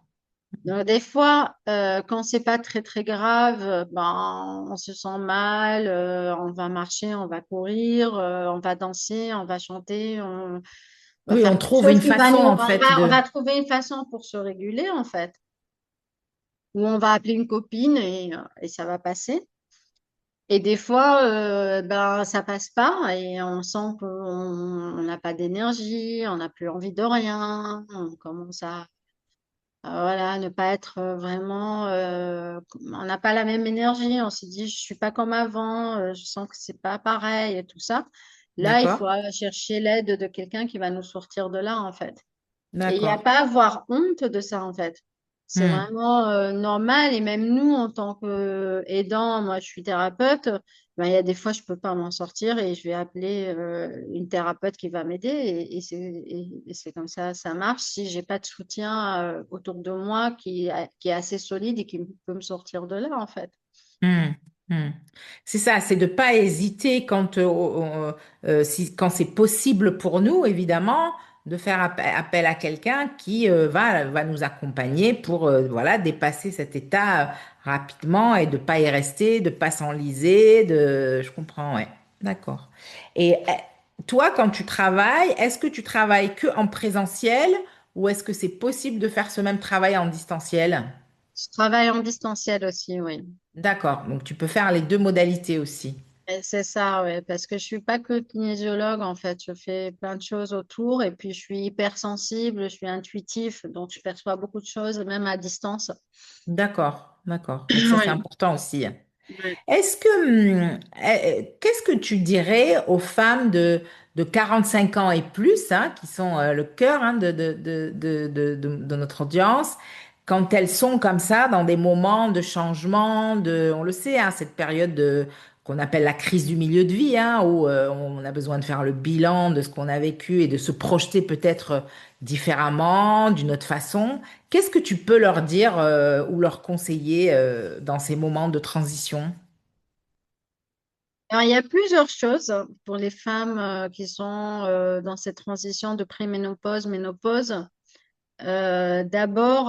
Donc, des fois, quand c'est pas très très grave, ben, on se sent mal, on va marcher, on va courir, on va danser, on va chanter, on va Oui, faire on quelque trouve chose une qui va façon nous, en fait on de... va trouver une façon pour se réguler en fait, ou on va appeler une copine et ça va passer. Et des fois, ben, ça passe pas et on sent qu'on n'a pas d'énergie, on n'a plus envie de rien, on commence à voilà, ne pas être vraiment, on n'a pas la même énergie, on se dit, je suis pas comme avant, je sens que c'est pas pareil et tout ça. Là, il faut D'accord, chercher l'aide de quelqu'un qui va nous sortir de là, en fait. Et il n'y a d'accord. pas à avoir honte de ça, en fait. C'est Hmm, vraiment normal. Et même nous, en tant qu'aidants, moi, je suis thérapeute, ben, il y a des fois, je peux pas m'en sortir et je vais appeler une thérapeute qui va m'aider. Et c'est comme ça marche si j'ai pas de soutien autour de moi qui est assez solide et qui peut me sortir de là, en fait. hmm, hmm. C'est ça, c'est de pas hésiter quand, quand c'est possible pour nous, évidemment, de faire appel à quelqu'un qui va nous accompagner pour voilà, dépasser cet état rapidement et de pas y rester, de pas s'enliser, de... Je comprends, ouais. D'accord. Et toi, quand tu travailles, est-ce que tu travailles que en présentiel ou est-ce que c'est possible de faire ce même travail en distanciel? Je travaille en distanciel aussi, oui. D'accord. Donc tu peux faire les deux modalités aussi. Et c'est ça, ouais, parce que je suis pas que kinésiologue, en fait. Je fais plein de choses autour et puis je suis hypersensible, je suis intuitif, donc je perçois beaucoup de choses, même à distance. D'accord, d'accord. Donc ça, c'est Oui. important aussi. Ouais. Est-ce que, qu'est-ce que tu dirais aux femmes de 45 ans et plus, hein, qui sont le cœur hein, de notre audience, quand elles sont comme ça, dans des moments de changement, on le sait, hein, cette période qu'on appelle la crise du milieu de vie, hein, où on a besoin de faire le bilan de ce qu'on a vécu et de se projeter peut-être différemment, d'une autre façon. Qu'est-ce que tu peux leur dire ou leur conseiller dans ces moments de transition? Alors, il y a plusieurs choses pour les femmes qui sont dans cette transition de préménopause, ménopause. D'abord,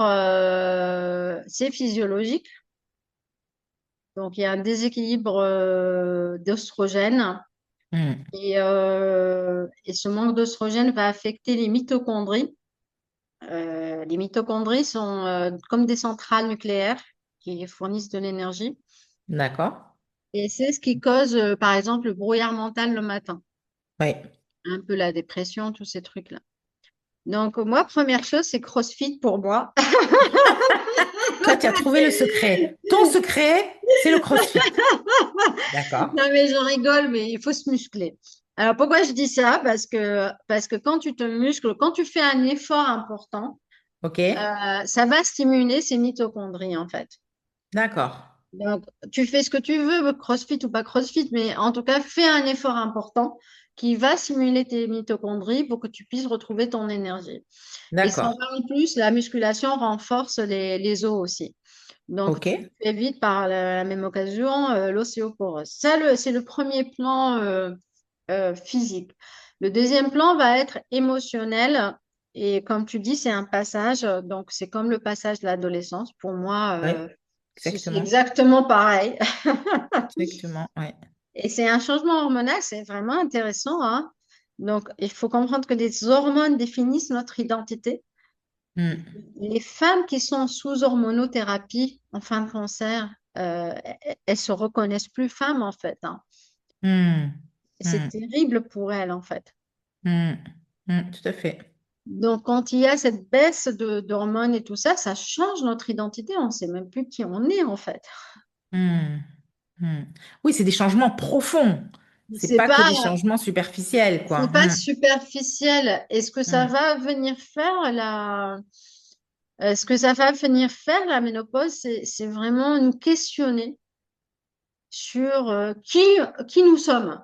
c'est physiologique. Donc, il y a un déséquilibre d'oestrogène Hmm, et ce manque d'oestrogène va affecter les mitochondries. Les mitochondries sont comme des centrales nucléaires qui fournissent de l'énergie. d'accord. Et c'est ce qui cause, par exemple, le brouillard mental le matin, Oui. un peu la dépression, tous ces trucs-là. Donc, moi, première chose, c'est CrossFit pour moi. Toi, tu as trouvé le secret. Ton secret, c'est le CrossFit. D'accord. Non, mais j'en rigole, mais il faut se muscler. Alors, pourquoi je dis ça? Parce que quand tu te muscles, quand tu fais un effort important, OK. ça va stimuler ces mitochondries, en fait. D'accord. Donc, tu fais ce que tu veux, CrossFit ou pas CrossFit, mais en tout cas, fais un effort important qui va stimuler tes mitochondries pour que tu puisses retrouver ton énergie. Et ça D'accord. va en plus, la musculation renforce les os aussi. Donc, tu OK. évites par la même occasion l'ostéoporose. Ça, c'est le premier plan physique. Le deuxième plan va être émotionnel. Et comme tu dis, c'est un passage. Donc, c'est comme le passage de l'adolescence. Pour moi, Oui. c'est Exactement. exactement pareil. Exactement. Ouais. Et c'est un changement hormonal, c'est vraiment intéressant, hein. Donc, il faut comprendre que les hormones définissent notre identité. Hmm, Les femmes qui sont sous hormonothérapie en fin de cancer, elles se reconnaissent plus femmes, en fait, hein. hmm, C'est hmm, terrible pour elles, en fait. hmm, tout à fait. Donc, quand il y a cette baisse d'hormones et tout ça, ça change notre identité. On ne sait même plus qui on est, en fait. Hmm, hmm. Oui, c'est des changements profonds. C'est C'est pas que pas, des changements superficiels, quoi. c'est pas superficiel. Est-ce que ça Hmm, va venir faire ce que ça va venir faire, la ménopause, c'est vraiment nous questionner sur qui nous sommes.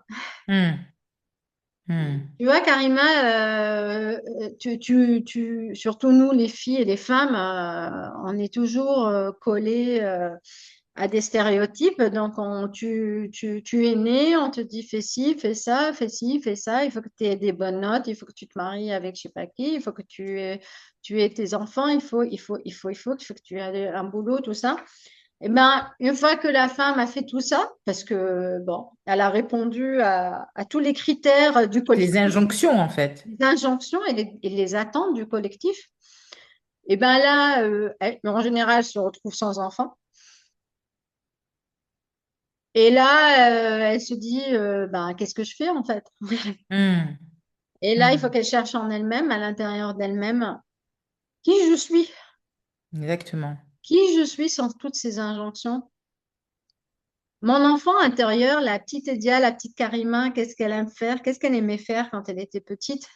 hmm, hmm, Tu vois, Karima, surtout nous, les filles et les femmes, on est toujours collés à des stéréotypes. Donc, tu es né, on te dit fais ci, fais ça, fais ci, fais ça. Il faut que tu aies des bonnes notes, il faut que tu te maries avec je sais pas qui, il faut que tu aies tes enfants, il faut que tu aies un boulot, tout ça. Et ben, une fois que la femme a fait tout ça, parce que bon, elle a répondu à tous les critères du les collectif, injonctions, en fait. les injonctions et les attentes du collectif, et ben là, en général, elle se retrouve sans enfant. Et là, elle se dit, ben, qu'est-ce que je fais en fait? Hmm, Et là, il faut hmm. qu'elle cherche en elle-même, à l'intérieur d'elle-même, qui je suis, Exactement. qui je suis sans toutes ces injonctions. Mon enfant intérieur, la petite Edia, la petite Karima, qu'est-ce qu'elle aime faire? Qu'est-ce qu'elle aimait faire quand elle était petite?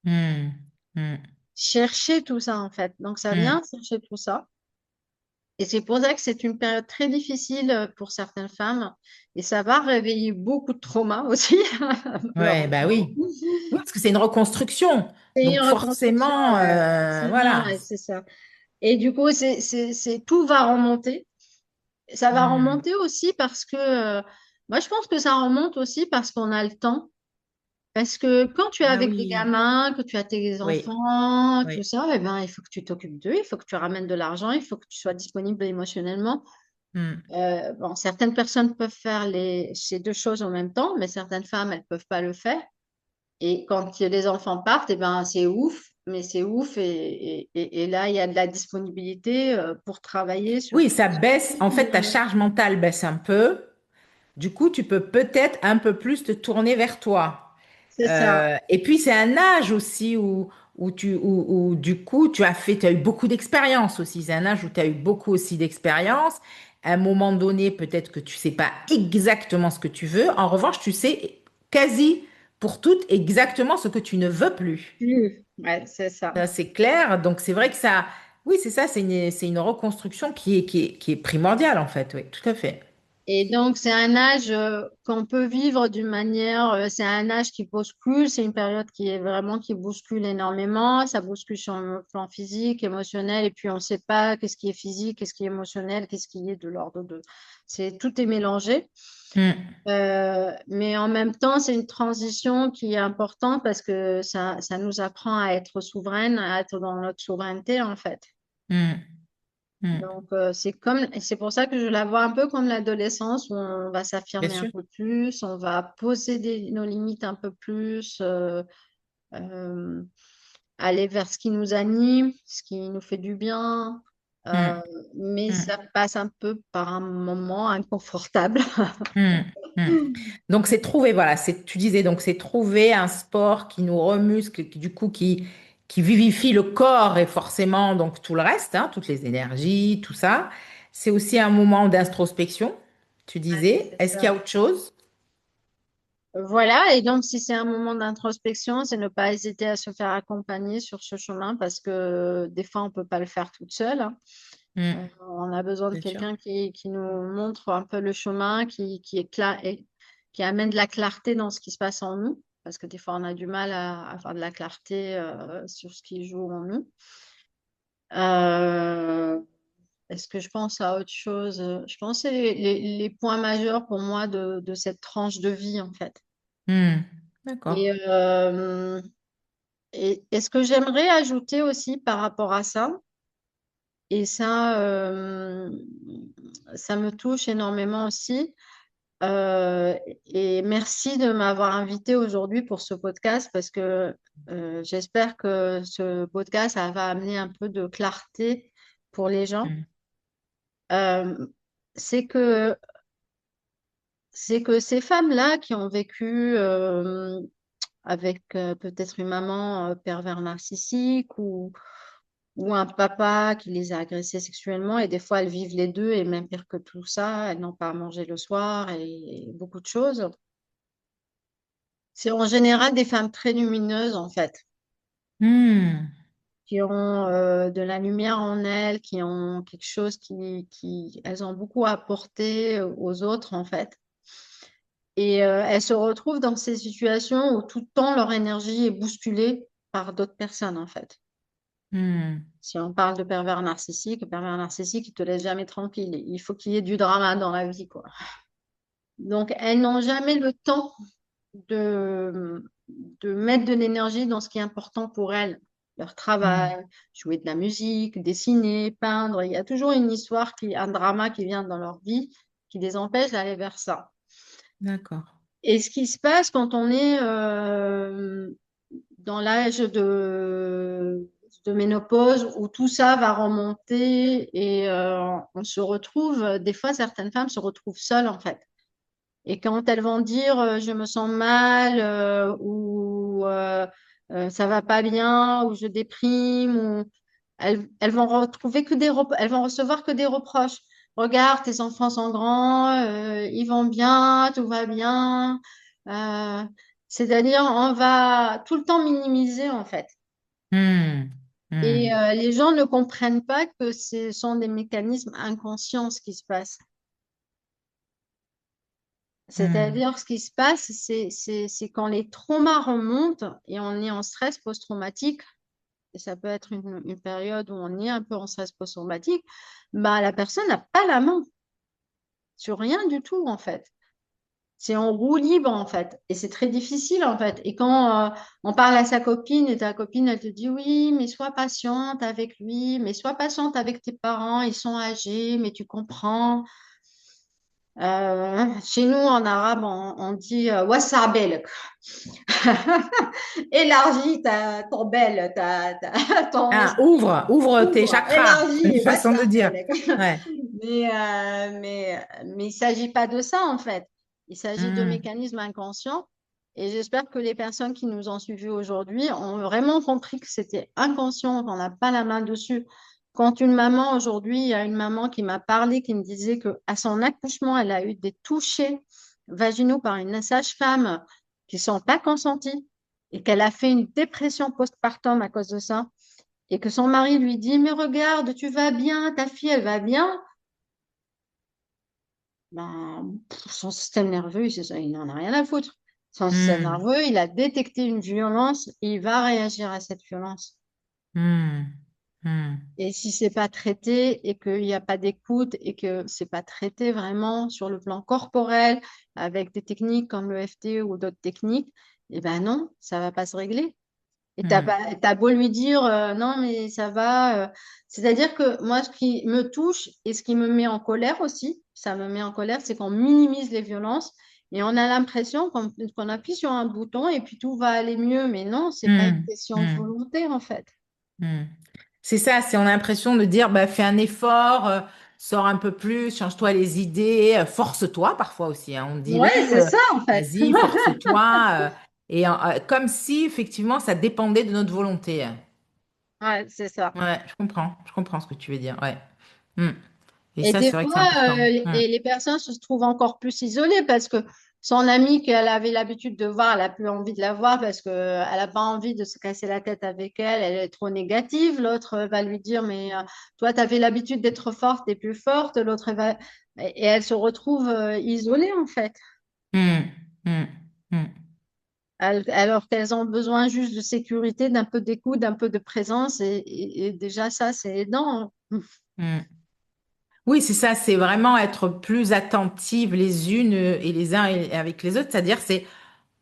Hmm, hmm, Chercher tout ça en fait. Donc ça hmm. vient chercher tout ça. Et c'est pour ça que c'est une période très difficile pour certaines femmes. Et ça va réveiller beaucoup de traumas aussi, Ouais, bah malheureusement. oui. Oui, parce que c'est une reconstruction. C'est une Donc reconstruction, forcément, forcément, voilà. ouais, c'est ça. Et du coup, tout va remonter. Ça va Hmm, remonter aussi parce que, moi, je pense que ça remonte aussi parce qu'on a le temps. Parce que quand tu es Ah avec des oui, gamins, que tu as tes oui, enfants, tout oui. ça, eh ben, il faut que tu t'occupes d'eux, il faut que tu ramènes de l'argent, il faut que tu sois disponible émotionnellement. Hmm. Bon, certaines personnes peuvent faire ces deux choses en même temps, mais certaines femmes, elles peuvent pas le faire. Et quand les enfants partent, eh ben, c'est ouf, mais c'est ouf. Et là, il y a de la disponibilité pour travailler sur Oui, tout ça ce baisse. En fait, ta qui... charge mentale baisse un peu. Du coup, tu peux peut-être un peu plus te tourner vers toi. C'est ça. Et puis, c'est un âge aussi où, du coup, tu as eu beaucoup d'expérience aussi. C'est un âge où tu as eu beaucoup aussi d'expérience. À un moment donné, peut-être que tu sais pas exactement ce que tu veux. En revanche, tu sais quasi pour toutes exactement ce que tu ne veux plus. Ouais, c'est ça. Ça, c'est clair. Donc, c'est vrai que ça, oui, c'est ça, c'est une reconstruction qui est primordiale, en fait. Oui, tout à fait. Et donc, c'est un âge qu'on peut vivre d'une manière, c'est un âge qui bouscule, c'est une période qui est vraiment qui bouscule énormément, ça bouscule sur le plan physique, émotionnel, et puis on ne sait pas qu'est-ce qui est physique, qu'est-ce qui est émotionnel, qu'est-ce qui est de l'ordre de... Tout est mélangé. Hmm, Mais en même temps, c'est une transition qui est importante parce que ça nous apprend à être souveraine, à être dans notre souveraineté, en fait. hmm, hmm. Donc, c'est pour ça que je la vois un peu comme l'adolescence où on va Bien s'affirmer un sûr. peu plus, on va poser nos limites un peu plus, euh, aller vers ce qui nous anime, ce qui nous fait du bien. Euh, Hmm, mais hmm, ça passe un peu par un moment inconfortable. hmm, hmm. Donc c'est trouver, voilà, tu disais, donc c'est trouver un sport qui nous remuscle, du coup qui vivifie le corps et forcément donc tout le reste, hein, toutes les énergies, tout ça. C'est aussi un moment d'introspection, tu disais. C'est Est-ce qu'il y a ça. autre chose? Voilà, et donc si c'est un moment d'introspection, c'est ne pas hésiter à se faire accompagner sur ce chemin parce que des fois, on ne peut pas le faire toute seule, hein. Hmm, On a besoin de bien sûr. quelqu'un qui nous montre un peu le chemin, qui est clair et qui amène de la clarté dans ce qui se passe en nous, parce que des fois, on a du mal à avoir de la clarté sur ce qui joue en nous. Euh, Est-ce que je pense à autre chose? Je pense que c'est les points majeurs pour moi de cette tranche de vie, en fait. Hmm, Et, d'accord. et ce que j'aimerais ajouter aussi par rapport à ça, et ça me touche énormément aussi. Euh, et merci de m'avoir invité aujourd'hui pour ce podcast parce que j'espère que ce podcast ça va amener un peu de clarté pour les gens. Hmm, Euh, c'est que c'est que ces femmes-là qui ont vécu avec peut-être une maman pervers narcissique ou un papa qui les a agressées sexuellement et des fois elles vivent les deux et même pire que tout ça, elles n'ont pas à manger le soir et beaucoup de choses. C'est en général des femmes très lumineuses, en fait, hmm, qui ont de la lumière en elles, qui ont quelque chose elles ont beaucoup à apporter aux autres, en fait. Et elles se retrouvent dans ces situations où tout le temps leur énergie est bousculée par d'autres personnes, en fait. hmm, Si on parle de pervers narcissique, il te laisse jamais tranquille. Il faut qu'il y ait du drama dans la vie, quoi. Donc, elles n'ont jamais le temps de, de mettre de l'énergie dans ce qui est important pour elles. Leur hmm. travail, jouer de la musique, dessiner, peindre. Il y a toujours une histoire, un drama qui vient dans leur vie qui les empêche d'aller vers ça. D'accord. Et ce qui se passe quand on est dans l'âge de ménopause où tout ça va remonter et on se retrouve, des fois certaines femmes se retrouvent seules en fait. Et quand elles vont dire je me sens mal ou ça va pas bien ou je déprime ou elles vont retrouver que elles vont recevoir que des reproches. Regarde, tes enfants sont grands, ils vont bien, tout va bien. Euh, C'est-à-dire on va tout le temps minimiser en fait. Hmm, Et hmm, les gens ne comprennent pas que ce sont des mécanismes inconscients ce qui se passe. hmm, C'est-à-dire, ce qui se passe, c'est quand les traumas remontent et on est en stress post-traumatique, et ça peut être une période où on est un peu en stress post-traumatique, bah, la personne n'a pas la main sur rien du tout, en fait. c'est en roue libre en fait. Et c'est très difficile en fait. Et quand on parle à sa copine et ta copine, elle te dit oui, mais sois patiente avec lui, mais sois patiente avec tes parents, ils sont âgés, mais tu comprends. Chez nous, en arabe, on dit wassabel. Élargis ton bel, ton, Ah, ouvre tes ouvre, chakras, c'est une élargis, façon de dire. wassabel. Ouais. Mais il ne s'agit pas de ça, en fait. Il s'agit de Hmm, mécanismes inconscients. Et j'espère que les personnes qui nous ont suivis aujourd'hui ont vraiment compris que c'était inconscient, qu'on n'a pas la main dessus. Quand une maman, aujourd'hui, il y a une maman qui m'a parlé, qui me disait qu'à son accouchement, elle a eu des touchés vaginaux par une sage-femme qui ne sont pas consentis et qu'elle a fait une dépression postpartum à cause de ça. Et que son mari lui dit, mais regarde, tu vas bien, ta fille, elle va bien. Ben, son système nerveux, il n'en a rien à foutre. Son système hmm, nerveux, il a détecté une violence et il va réagir à cette violence. hmm, hmm, Et si c'est pas traité et qu'il n'y a pas d'écoute et que c'est pas traité vraiment sur le plan corporel avec des techniques comme le FT ou d'autres techniques, eh ben non, ça va pas se régler. Et hmm, t'as beau lui dire non, mais ça va. C'est-à-dire que moi, ce qui me touche et ce qui me met en colère aussi, ça me met en colère, c'est qu'on minimise les violences et on a l'impression qu'on appuie sur un bouton et puis tout va aller mieux. Mais non, c'est pas une hmm, question de hmm, volonté en fait. hmm. C'est ça, c'est on a l'impression de dire, bah, fais un effort, sors un peu plus, change-toi les idées, force-toi parfois aussi, hein. On dit oui, Ouais, c'est ça en fait. vas-y, force-toi, comme si effectivement ça dépendait de notre volonté. Ouais, c'est ça. Ouais, je comprends ce que tu veux dire, ouais. Hmm. Et Et ça, des c'est vrai que c'est fois, important. Hmm. et les personnes se trouvent encore plus isolées parce que son amie qu'elle avait l'habitude de voir, elle n'a plus envie de la voir parce qu'elle n'a pas envie de se casser la tête avec elle, elle est trop négative. L'autre va lui dire, mais toi, tu avais l'habitude d'être forte et plus forte. L'autre va... Et elle se retrouve isolée en fait, Hmm. Hmm. Hmm. alors qu'elles ont besoin juste de sécurité, d'un peu d'écoute, d'un peu de présence. Et déjà, ça, c'est aidant. Hmm. Oui, c'est ça, c'est vraiment être plus attentive les unes et les uns avec les autres, c'est-à-dire c'est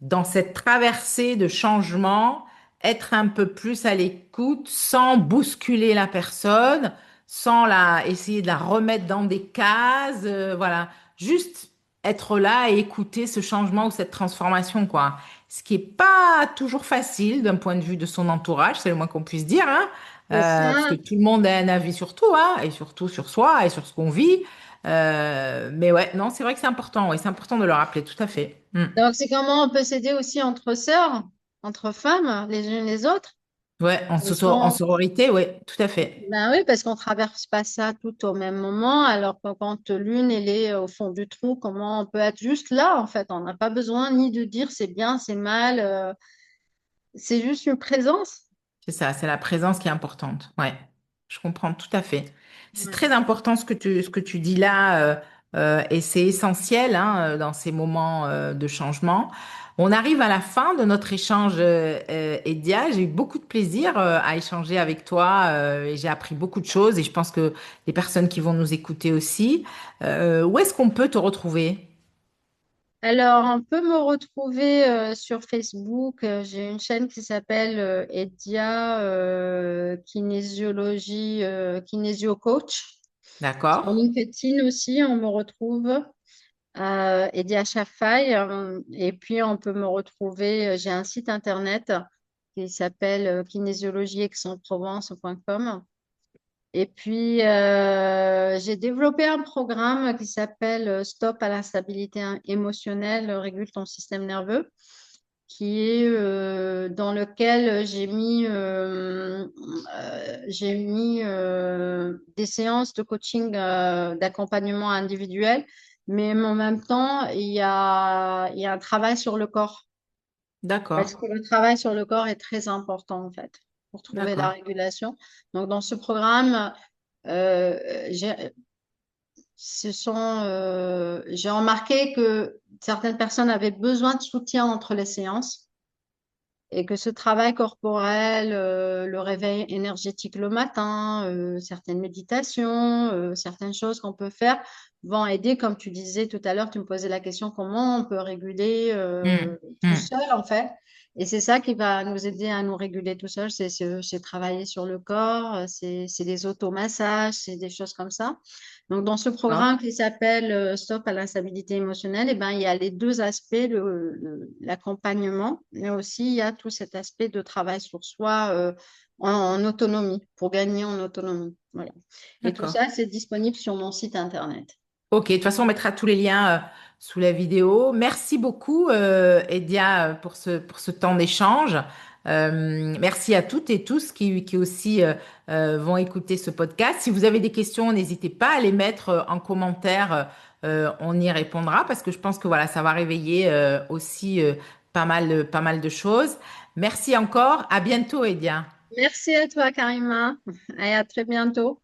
dans cette traversée de changement, être un peu plus à l'écoute sans bousculer la personne, sans essayer de la remettre dans des cases, voilà, juste être là et écouter ce changement ou cette transformation, quoi. Ce qui est pas toujours facile d'un point de vue de son entourage, c'est le moins qu'on puisse dire, hein, C'est parce que ça. tout le monde a un avis sur tout, hein, et surtout sur soi et sur ce qu'on vit. Mais ouais, non, c'est vrai que c'est important, ouais, c'est important de le rappeler, tout à fait. Mm. Donc, c'est comment on peut s'aider aussi entre sœurs, entre femmes, les unes les autres. Ouais, Parce en qu'on, sororité, ouais, tout à fait. ben oui, parce qu'on traverse pas ça tout au même moment, alors que quand l'une, elle est au fond du trou, comment on peut être juste là, en fait. On n'a pas besoin ni de dire c'est bien, c'est mal, c'est juste une présence. C'est ça, c'est la présence qui est importante. Ouais, je comprends tout à fait. C'est Ouais. très important ce que tu dis là, et c'est essentiel hein, dans ces moments de changement. On arrive à la fin de notre échange, Edia. J'ai eu beaucoup de plaisir à échanger avec toi et j'ai appris beaucoup de choses et je pense que les personnes qui vont nous écouter aussi. Où est-ce qu'on peut te retrouver? Alors, on peut me retrouver sur Facebook. J'ai une chaîne qui s'appelle Edia Kinésiologie, Kinésio Coach. D'accord? Sur LinkedIn aussi, on me retrouve. Edia Chafaï. Et puis, on peut me retrouver. J'ai un site internet qui s'appelle kinésiologie-aix-en-provence.com. Et puis, j'ai développé un programme qui s'appelle Stop à l'instabilité émotionnelle, régule ton système nerveux, qui est dans lequel j'ai mis des séances de coaching, d'accompagnement individuel, mais en même temps, il y a un travail sur le corps, D'accord, parce que le travail sur le corps est très important en fait pour trouver la d'accord. régulation. Donc, dans ce programme, j'ai j'ai remarqué que certaines personnes avaient besoin de soutien entre les séances. et que ce travail corporel, le réveil énergétique le matin, certaines méditations, certaines choses qu'on peut faire vont aider, comme tu disais tout à l'heure, tu me posais la question comment on peut réguler Mm, tout mm. seul en fait. Et c'est ça qui va nous aider à nous réguler tout seul, c'est travailler sur le corps, c'est des automassages, c'est des choses comme ça. Donc, dans ce D'accord. programme qui s'appelle Stop à l'instabilité émotionnelle, eh ben, il y a les deux aspects, l'accompagnement, mais aussi il y a tout cet aspect de travail sur soi en autonomie, pour gagner en autonomie. Voilà. Et tout D'accord. ça, c'est disponible sur mon site internet. Ok, de toute façon, on mettra tous les liens sous la vidéo. Merci beaucoup, Edia, pour ce temps d'échange. Merci à toutes et tous qui aussi vont écouter ce podcast. Si vous avez des questions, n'hésitez pas à les mettre en commentaire. On y répondra parce que je pense que voilà, ça va réveiller aussi pas mal de choses. Merci encore. À bientôt, Edia. Merci à toi, Karima, et à très bientôt.